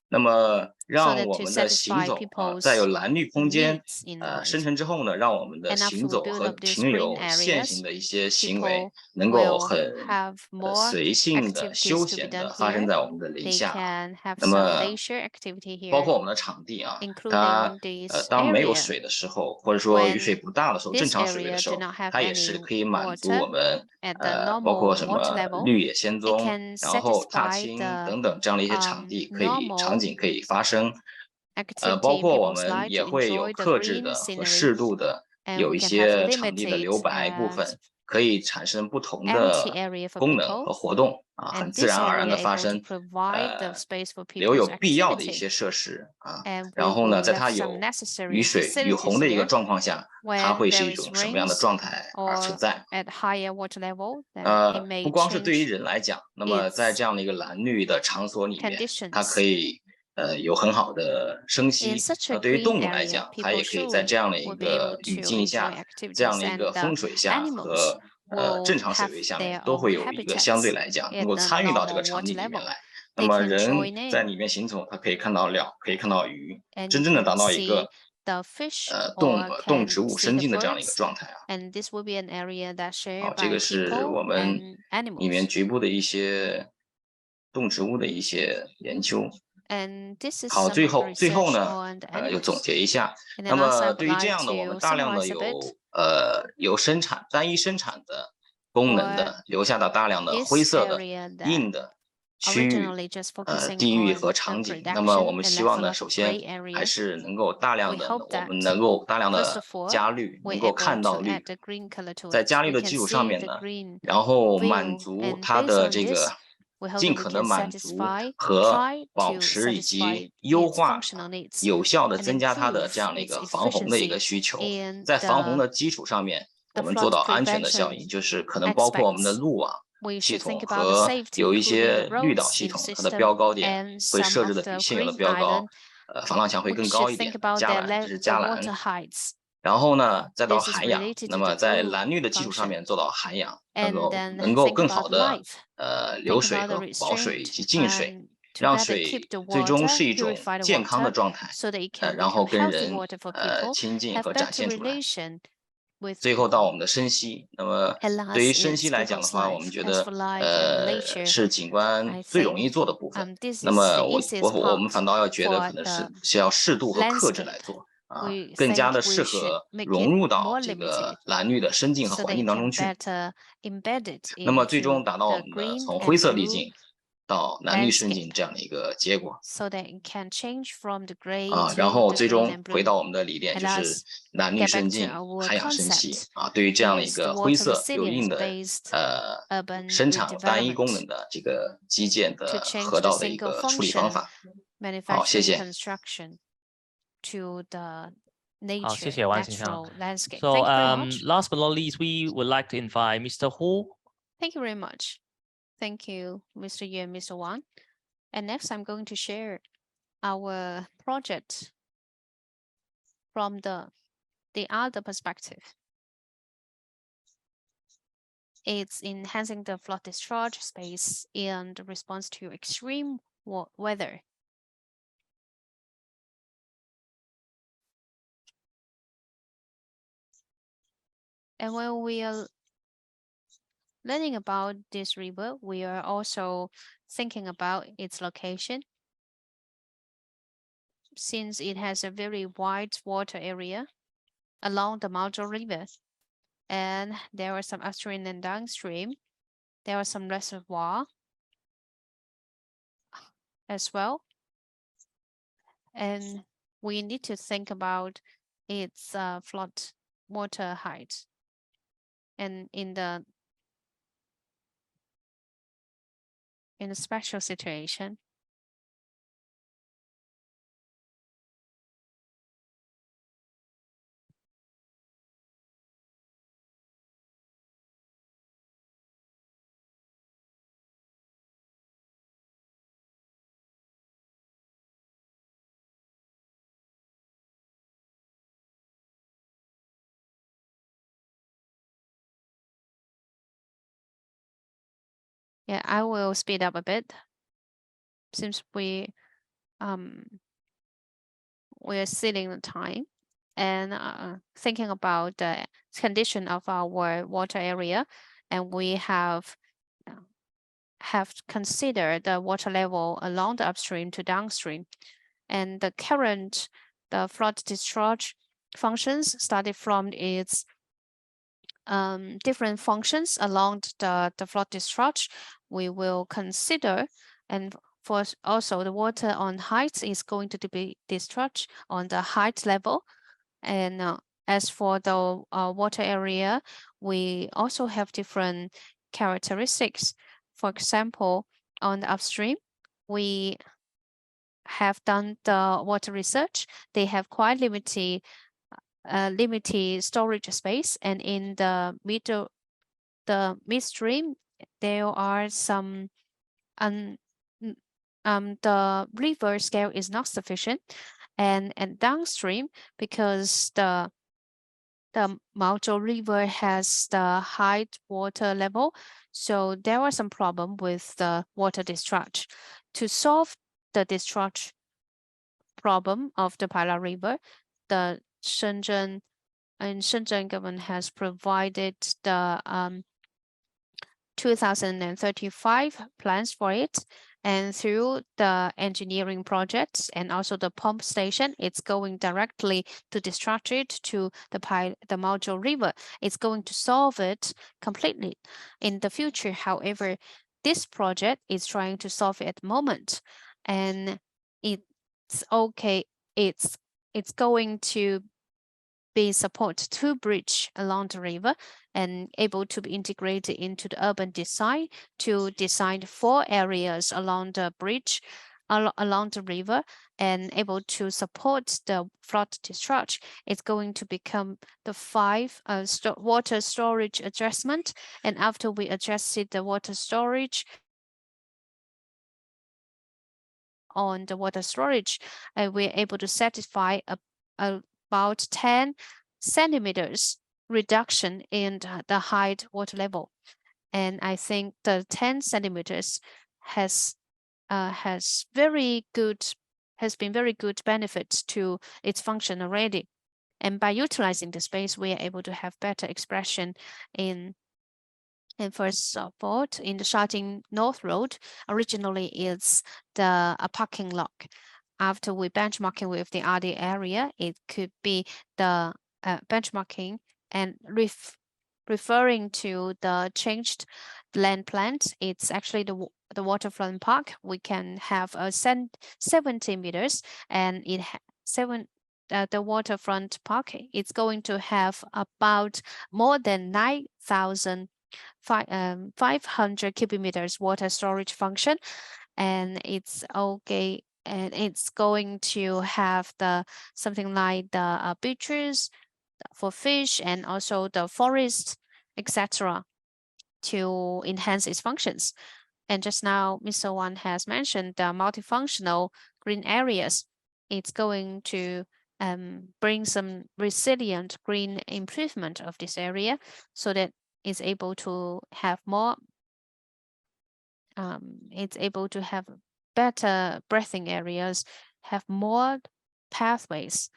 那么让我们的行走在有蓝绿空间生成之后呢，让我们的行走和停留现行的一些行为能够很随性的、休闲的发生在我们的林下。那么包括我们的场地它当没有水的时候，或者说雨水不大的时候，正常水位的时候，它也是可以满足我们包括什么绿野仙踪，然后踏青等等这样的一些场景可以发生。包括我们也会有克制的和适度的有一些场地的留白部分，可以产生不同的功能和活动很自然而然的发生。留有必要的一些设施然后呢，在它有雨水雨洪的一个状况下，它会是一种什么样的状态而存在？不光是对于人来讲，那么在这样的一个蓝绿的场所里面，它可以有很好的生息。对于动物来讲，它也可以在这样的一个语境下、这样的一个风水下和正常水位下面，都会有一个相对来讲能够参与到这个场景里面来。那么人在里面行走，他可以看到鸟，可以看到鱼，真正的达到一个动植物生境的这样的一个状态好，这个是我们里面局部的一些动植物的一些研究。好，最后呢，又总结一下。那么对于这样的我们大量的由单一生产的功能的留下的大量的灰色的硬的区域地域和场景，那么我们希望呢，首先还是能够大量的加绿，能够看到绿，在加绿的基础上面呢，然后满足它的这个尽可能满足和保持以及优化有效的增加它的这样的一个防洪的一个需求，在防洪的基础上面，我们做到安全的效应，就是可能包括我们的路网系统和有一些绿岛系统，它的标高点会设置的比现有的标高，防浪墙会更高一点。加栏，这是加栏。然后呢，再到涵养，那么在蓝绿的基础上面做到涵养，能够更好的流水和保水以及进水，让水最终是一种健康的状态，然后跟人亲近和展现出来。最后到我们的深析，那么对于深析来讲的话，我们觉得是景观最容易做的部分。那么我们反倒要觉得可能是要适度和克制来做更加的适合融入到这个蓝绿的生境和环境当中去。那么最终达到我们的从灰色滤镜到蓝绿生境这样的一个结果。然后最终回到我们的理念，就是蓝绿生境、涵养生息对于这样的一个灰色有硬的生产单一功能的这个基建的河道的一个处理方法。好，谢谢。好，谢谢王先生。So, last but not least, we would like to invite Mr. Hu. Thank you very much. Thank you, Mr. Yu and Mr. Wang. And next, I'm going to share our project from the other perspective. It's enhancing the flood discharge space in response to extreme weather. And when we are learning about this river, we are also thinking about its location. Since it has a very wide water area along the Maozhou River, and there are some upstream and downstream, there are some reservoir as well. And we need to think about its flood water height. And in a special situation, yeah, I will speed up a bit since we're sealing the time and thinking about the condition of our water area, and we have considered the water level along the upstream to downstream, and the flood discharge functions started from its different functions along the flood discharge. We will consider, and for also the water on heights is going to be discharged on the height level. And as for the water area, we also have different characteristics. For example, on the upstream, we have done the water research. They have quite limited storage space, and in the midstream, there are some the river scale is not sufficient, and downstream, because the Maozhou River has the high water level, so there was some problem with the water discharge. To solve the discharge problem of the Paila River, the Shenzhen government has provided the 2035 plans for it, and through the engineering projects and also the pump station, it's going directly to discharge it to the Maozhou River. It's going to solve it completely in the future. However, this project is trying to solve it at the moment, and it's okay. It's going to be support two bridge along the river and able to be integrated into the urban design to design 4 areas along the bridge along the river and able to support the flood discharge. It's going to become the 5 water storage adjustment, and after we adjusted the water storage on the water storage, we're able to satisfy about 10 centimeters reduction in the height water level. And I think the 10 centimeters has been very good benefits to its function already. And by utilizing the space, we are able to have better expression in. And first of all, in the Shating North Road, originally it's a parking lot. After we benchmarking with the other area, it could be the benchmarking and referring to the changed land plans. It's actually the waterfront park. We can have a 70 meters, and it the waterfront park. It's going to have about more than 500 cubic meters water storage function, and it's okay. And it's going to have something like the beaches for fish and also the forest, etc., to enhance its functions. And just now, Mr. Wan has mentioned the multifunctional green areas. It's going to bring some resilient green improvement of this area so that it's able to have more, it's able to have better breathing areas, have more pathways,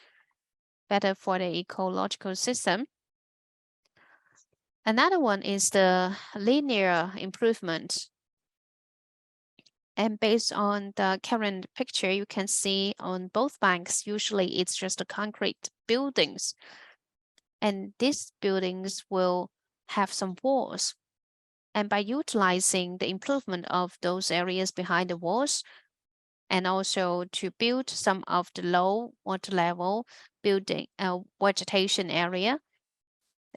better for the ecological system. Another one is the linear improvement. And based on the current picture, you can see on both banks, usually it's just the concrete buildings. And these buildings will have some walls. And by utilizing the improvement of those areas behind the walls, and also to build some of the low water level building vegetation area,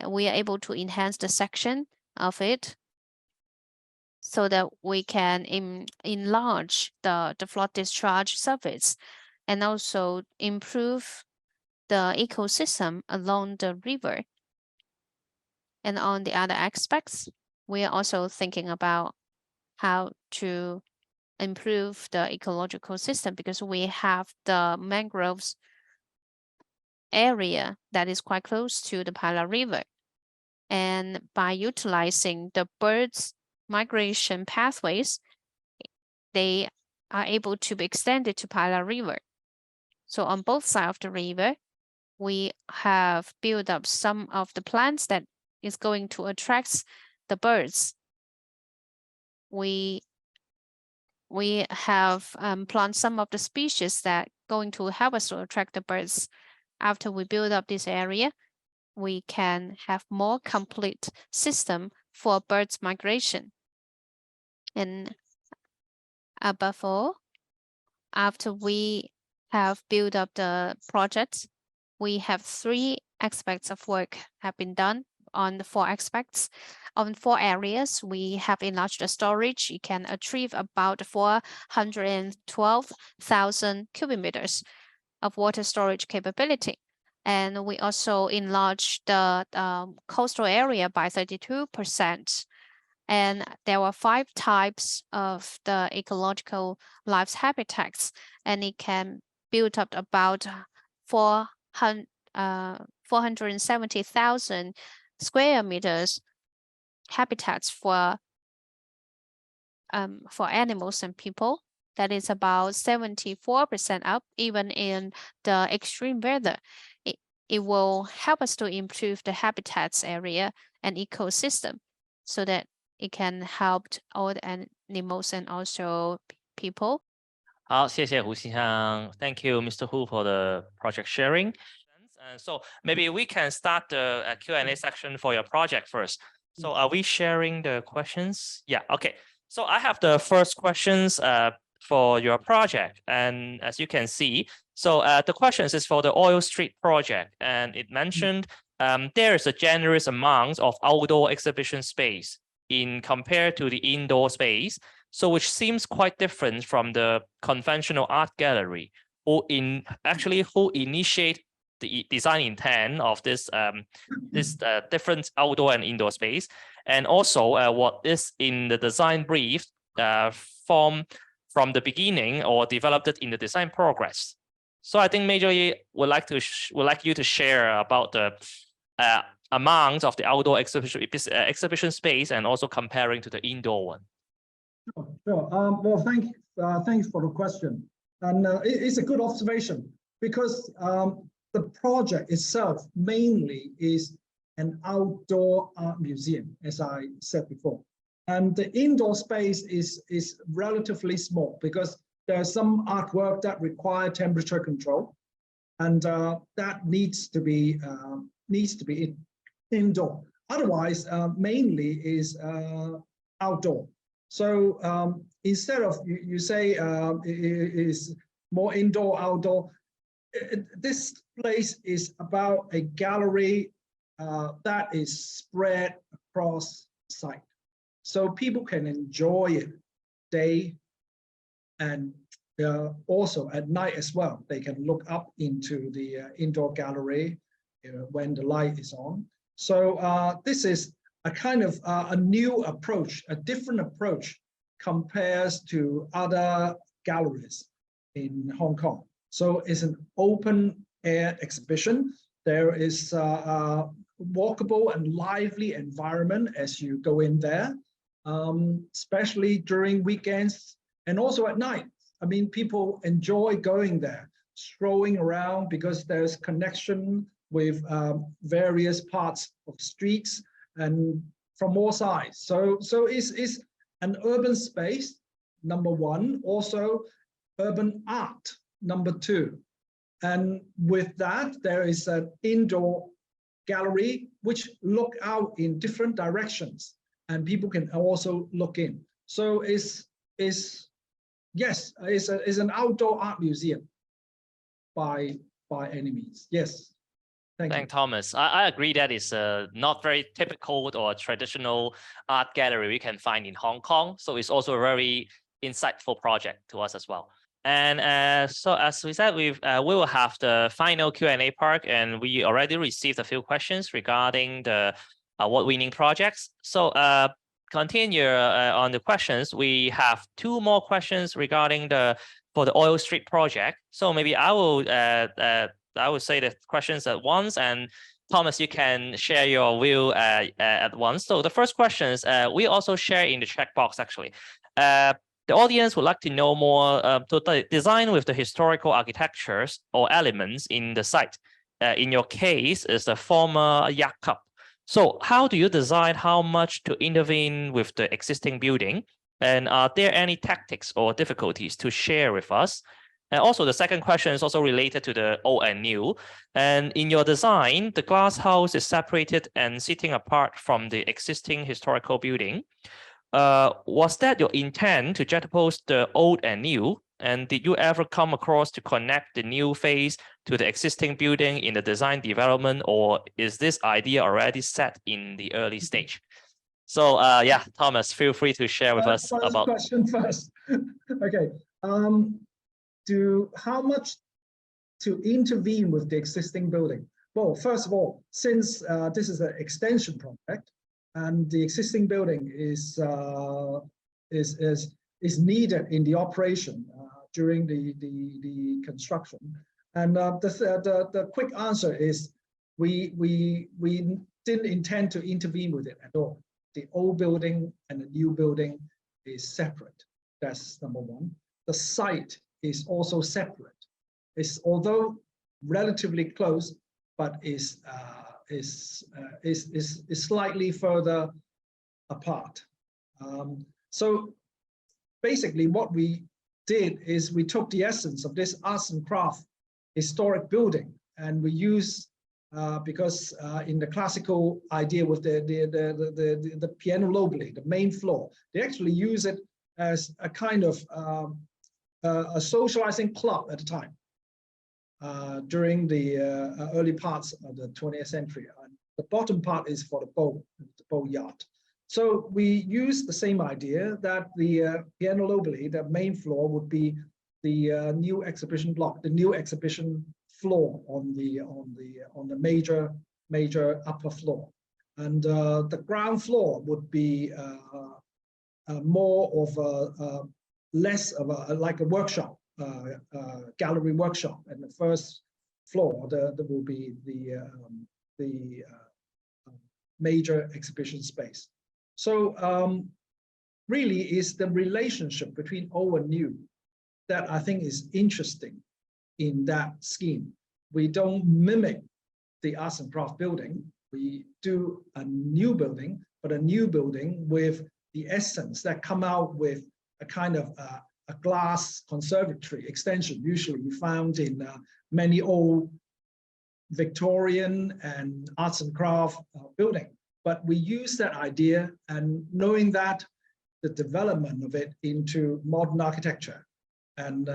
we are able to enhance the section of it so that we can enlarge the flood discharge surface and also improve the ecosystem along the river. And on the other aspects, we are also thinking about how to improve the ecological system because we have the mangroves area that is quite close to the Pala River. And by utilizing the birds' migration pathways, they are able to be extended to Pala River. So on both sides of the river, we have built up some of the plants that is going to attract the birds. We have planted some of the species that going to help us to attract the birds. After we build up this area, we can have more complete system for birds migration. And above all, after we have built up the project, we have 3 aspects of work have been done on the 4 aspects. On 4 areas, we have enlarged the storage. It can achieve about 412,000 cubic meters of water storage capability. And we also enlarged the coastal area by 32%. And there were 5 types of the ecological life habitats, and it can build up about 470,000 square meters habitats for animals and people. That is about 74% up, even in the extreme weather. It will help us to improve the habitats area and ecosystem so that it can help all the animals and also people. 好，谢谢胡先生。Thank you, Mr. Hu, for the project sharing. So maybe we can start the Q&A section for your project first. So are we sharing the questions? Yeah, okay. So I have the first questions for your project. And as you can see, so the questions is for the Oil Street project. And it mentioned there is a generous amount of outdoor exhibition space in compared to the indoor space. So which seems quite different from the conventional art gallery, who initiate the design intent of this different outdoor and indoor space, and also what is in the design brief from the beginning or developed it in the design progress. So I think majorly would like you to share about the amount of the outdoor exhibition space and also comparing to the indoor one. Sure. Well, thanks for the question, and it's a good observation because the project itself mainly is an outdoor art museum, as I said before, and the indoor space is relatively small because there's some artwork that require temperature control, and that needs to be indoor. Otherwise, mainly is outdoor. So instead of you say it is more indoor, outdoor, this place is about a gallery that is spread across site. So people can enjoy it day and also at night as well. They can look up into the indoor gallery when the light is on. So this is a kind of a new approach, a different approach compares to other galleries in Hong Kong. So it's an open air exhibition. There is a walkable and lively environment as you go in there, especially during weekends and also at night. I mean, people enjoy going there, strolling around because there's connection with various parts of streets and from all sides. So it's an urban space, number one, also urban art, number two. And with that, there is an indoor gallery which look out in different directions and people can also look in. So it's an outdoor art museum by any means. Yes. Thank you, Thomas. I agree that it's a not very typical or traditional art gallery we can find in Hong Kong. So it's also a very insightful project to us as well. And so as we said, we will have the final Q&A part, and we already received a few questions regarding the award-winning projects. So continue on the questions. We have two more questions regarding for the Oil Street project. So maybe I will say the questions at once, and Thomas, you can share your view at once. So the first question is, we also share in the chat box actually. The audience would like to know more to the design with the historical architectures or elements in the site. In your case, is the former yacht club. So how do you decide how much to intervene with the existing building? And are there any tactics or difficulties to share with us? And also the second question is also related to the old and new. And in your design, the glass house is separated and sitting apart from the existing historical building. Was that your intent to juxtapose the old and new? And did you ever come across to connect the new phase to the existing building in the design development, or is this idea already set in the early stage? So yeah, Thomas, feel free to share with us about. Question first. Okay. How much to intervene with the existing building? Well, first of all, since this is an extension project, and the existing building is needed in the operation during the construction. And the quick answer is we didn't intend to intervene with it at all. The old building and the new building is separate. That's number one. The site is also separate. It's although relatively close, but is slightly further apart. So basically what we did is we took the essence of this arts and craft historic building, and we use because in the classical idea with the piano lobile, the main floor, they actually use it as a kind of a socializing club at the time. During the early parts of the 20th century. And the bottom part is for the bow yard. So we use the same idea that the piano lobile, the main floor, would be the new exhibition block, the new exhibition floor on the major upper floor, and the ground floor would be more of a less of a like a workshop. Gallery workshop, and the first floor there will be the major exhibition space. So really is the relationship between old and new that I think is interesting in that scheme. We don't mimic the arts and craft building. We do a new building, but a new building with the essence that come out with a kind of a glass conservatory extension, usually found in many old Victorian and arts and craft building. But we use that idea, and knowing that the development of it into modern architecture. And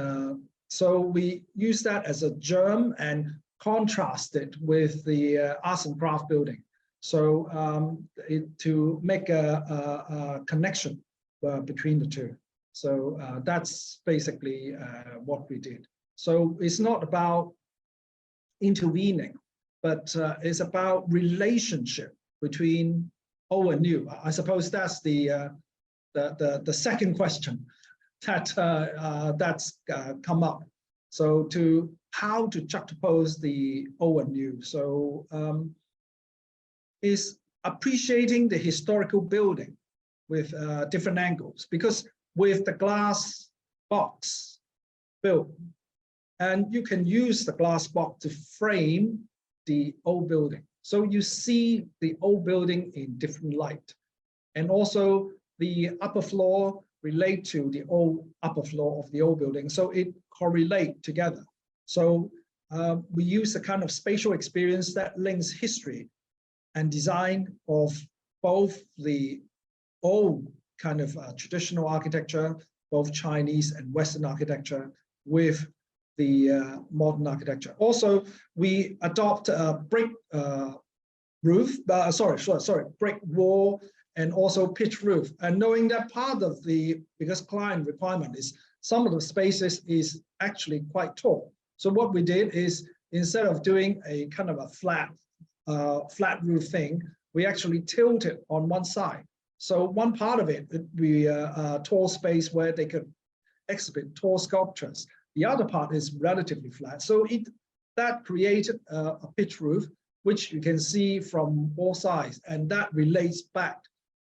so we use that as a germ and contrast it with the arts and craft building. So to make a connection between the two. So that's basically what we did. So it's not about intervening, but it's about relationship between old and new. I suppose that's the the second question that that's come up. So how to juxtapose the old and new. So is appreciating the historical building with different angles, because with the glass box built, and you can use the glass box to frame the old building. So you see the old building in different light. And also the upper floor relate to the old upper floor of the old building. So it correlate together. So we use a kind of spatial experience that links history and design of both the old kind of traditional architecture, both Chinese and Western architecture, with the modern architecture. Also, we adopt a brick roof, brick wall, and also pitch roof. And knowing that part of because client requirement is some of the spaces is actually quite tall. So what we did is, instead of doing a kind of a flat roof thing, we actually tilt it on one side. So one part of it would be a tall space where they could exhibit tall sculptures. The other part is relatively flat. So that created a pitch roof, which you can see from all sides, and that relates back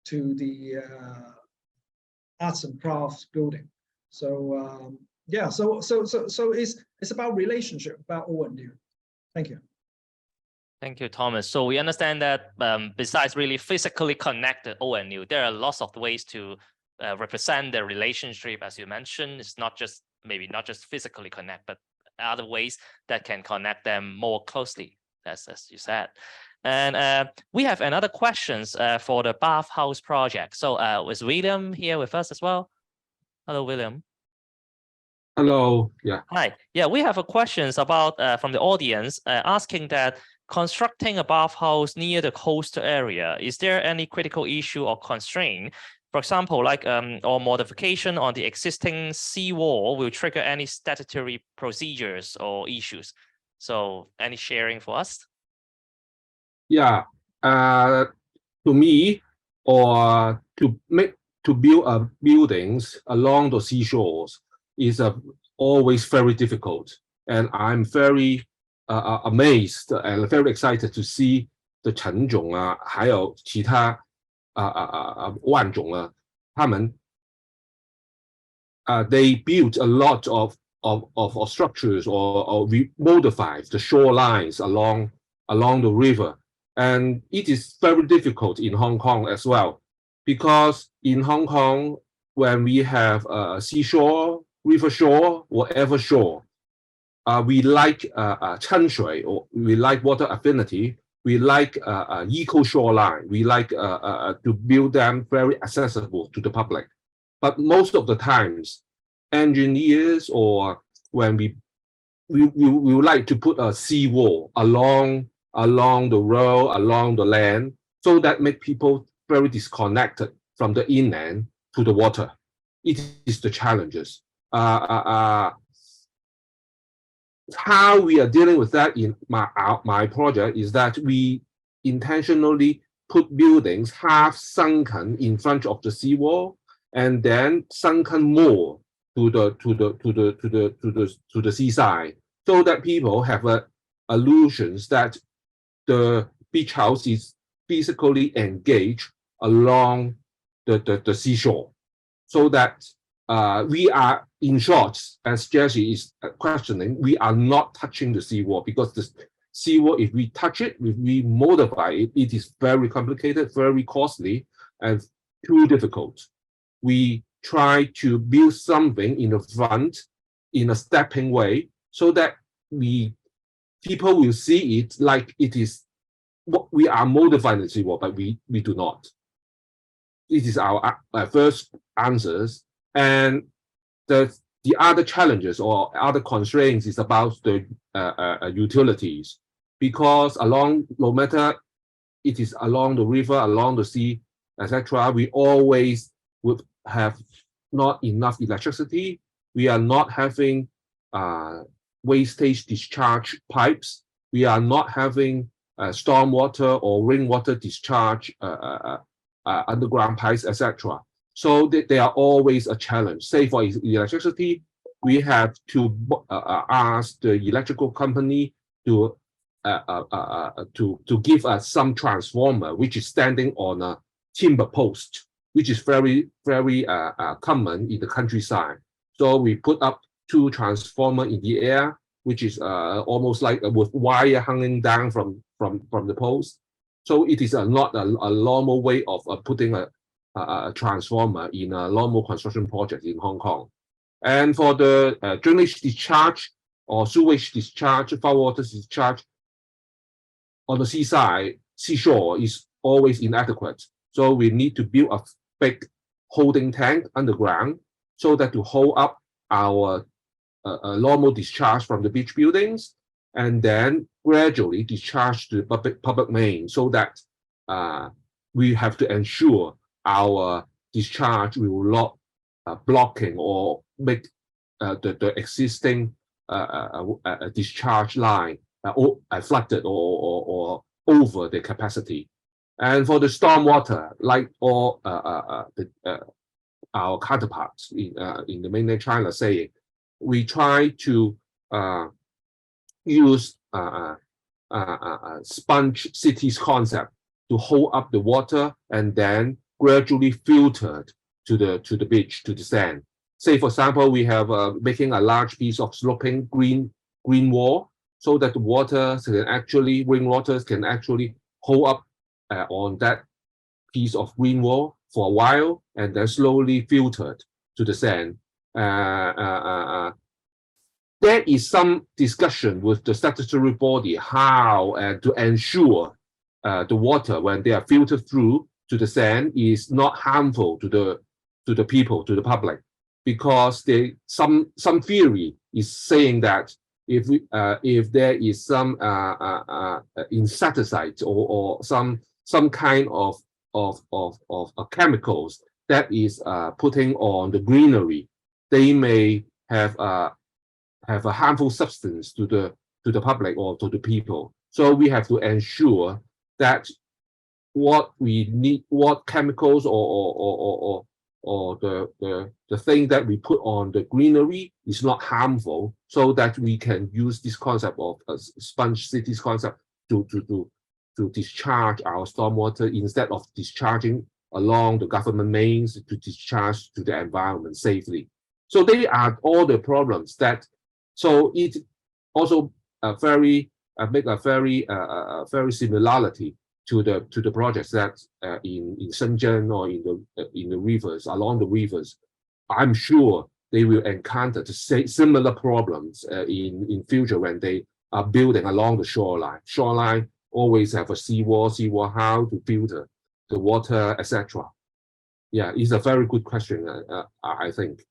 to the arts and crafts building. So yeah, so it's about relationship, about old and new. Thank you. Thank you, Thomas. So we understand that besides really physically connected old and new, there are lots of ways to represent the relationship, as you mentioned. It's maybe not just physically connect, but other ways that can connect them more closely, as you said. And we have another questions for the bathhouse project. So is William here with us as well? Hello, William. Hello. Yeah. Hi. Yeah, we have a questions about from the audience asking that constructing a bathhouse near the coastal area, is there any critical issue or constraint? For example, like or modification on the existing seawall will trigger any statutory procedures or issues. So any sharing for us? Yeah. To me, or to build buildings along the seashores is always very difficult, and I'm very amazed and very excited to see the 陈总啊，还有其他万总啊，他们they built a lot of structures or modified the shorelines along the river, and it is very difficult in Hong Kong as well, because in Hong Kong, when we have seashore, river shore, whatever shore, we like 掺水, or we like water affinity. We like eco shoreline. We like to build them very accessible to the public. But most of the times, engineers, or when we would like to put a seawall along the road, along the land, so that make people very disconnected from the inland to the water. It is the challenges. How we are dealing with that in my project is that we intentionally put buildings half sunken in front of the seawall, and then sunken more to the seaside, so that people have illusions that the beach house is physically engaged along the seashore, so that we are, in short, as Jesse is questioning, we are not touching the seawall, because the seawall, if we touch it, if we modify it, it is very complicated, very costly, and too difficult. We try to build something in the front in a stepping way, so that people will see it like it is what we are modifying the seawall, but we do not. This is our first answers. And the other challenges or other constraints is about the utilities, because no matter it is along the river, along the sea, etc., we always would have not enough electricity. We are not having wastage discharge pipes. We are not having stormwater or rainwater discharge underground pipes, etc. So they are always a challenge. Say for electricity, we have to ask the electrical company to give us some transformer which is standing on a timber post, which is very common in the countryside. So we put up 2 transformers in the air, which is almost like with wire hanging down from the post. So it is not a normal way of putting a transformer in a normal construction project in Hong Kong. And for the drainage discharge or sewage discharge, foul water discharge on the seashore is always inadequate. So we need to build a big holding tank underground so that to hold up our normal discharge from the beach buildings, and then gradually discharge to the public main, so that we have to ensure our discharge will not blocking or make the existing discharge line flooded or over the capacity. And for the stormwater, like all our counterparts in the mainland China saying, we try to use sponge cities concept to hold up the water and then gradually filtered to the beach, to the sand. Say, for example, we have making a large piece of sloping green wall, so that the water can actually, rainwaters can actually hold up on that piece of green wall for a while, and then slowly filtered to the sand. There is some discussion with the statutory body how to ensure the water, when they are filtered through to the sand, is not harmful to the people, to the public, because some theory is saying that if there is some insecticide or some kind of chemicals that is putting on the greenery, they may have a harmful substance to the public or to the people. So we have to ensure that what we need, what chemicals or the thing that we put on the greenery is not harmful, so that we can use this concept of sponge cities concept to discharge our stormwater instead of discharging along the government mains, to discharge to the environment safely. So they are all the problems that. So it also make a very similarity to the projects that in Shenzhen or in the rivers, along the rivers. I'm sure they will encounter the similar problems in future when they are building along the shoreline. Shoreline always have a seawall, how to filter the water, etc. Yeah, it's a very good question, I think.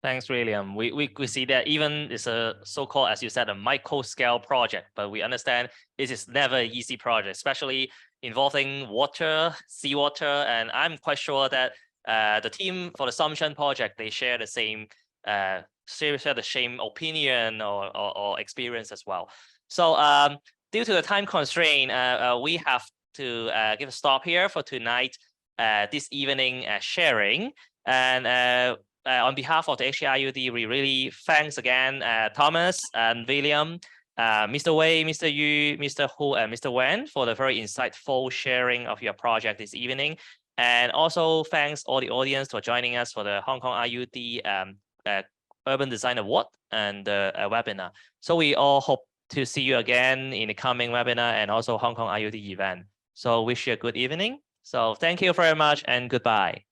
Thanks, William. We see that even it's a so-called, as you said, a micro-scale project, but we understand this is never an easy project, especially involving water, seawater, and I'm quite sure that the team for the Assumption project, they share the same opinion or experience as well. So due to the time constraint, we have to give a stop here for tonight, this evening sharing, and on behalf of the HKIUD, we really thanks again Thomas and William, Mr. Wei, Mr. Yu, Mr. Hu, and Mr. Wen for the very insightful sharing of your project this evening. And also thanks all the audience for joining us for the Hong Kong IUD Urban Design Award and the webinar. So we all hope to see you again in the coming webinar and also Hong Kong IUD event. So wish you a good evening. So thank you very much and goodbye.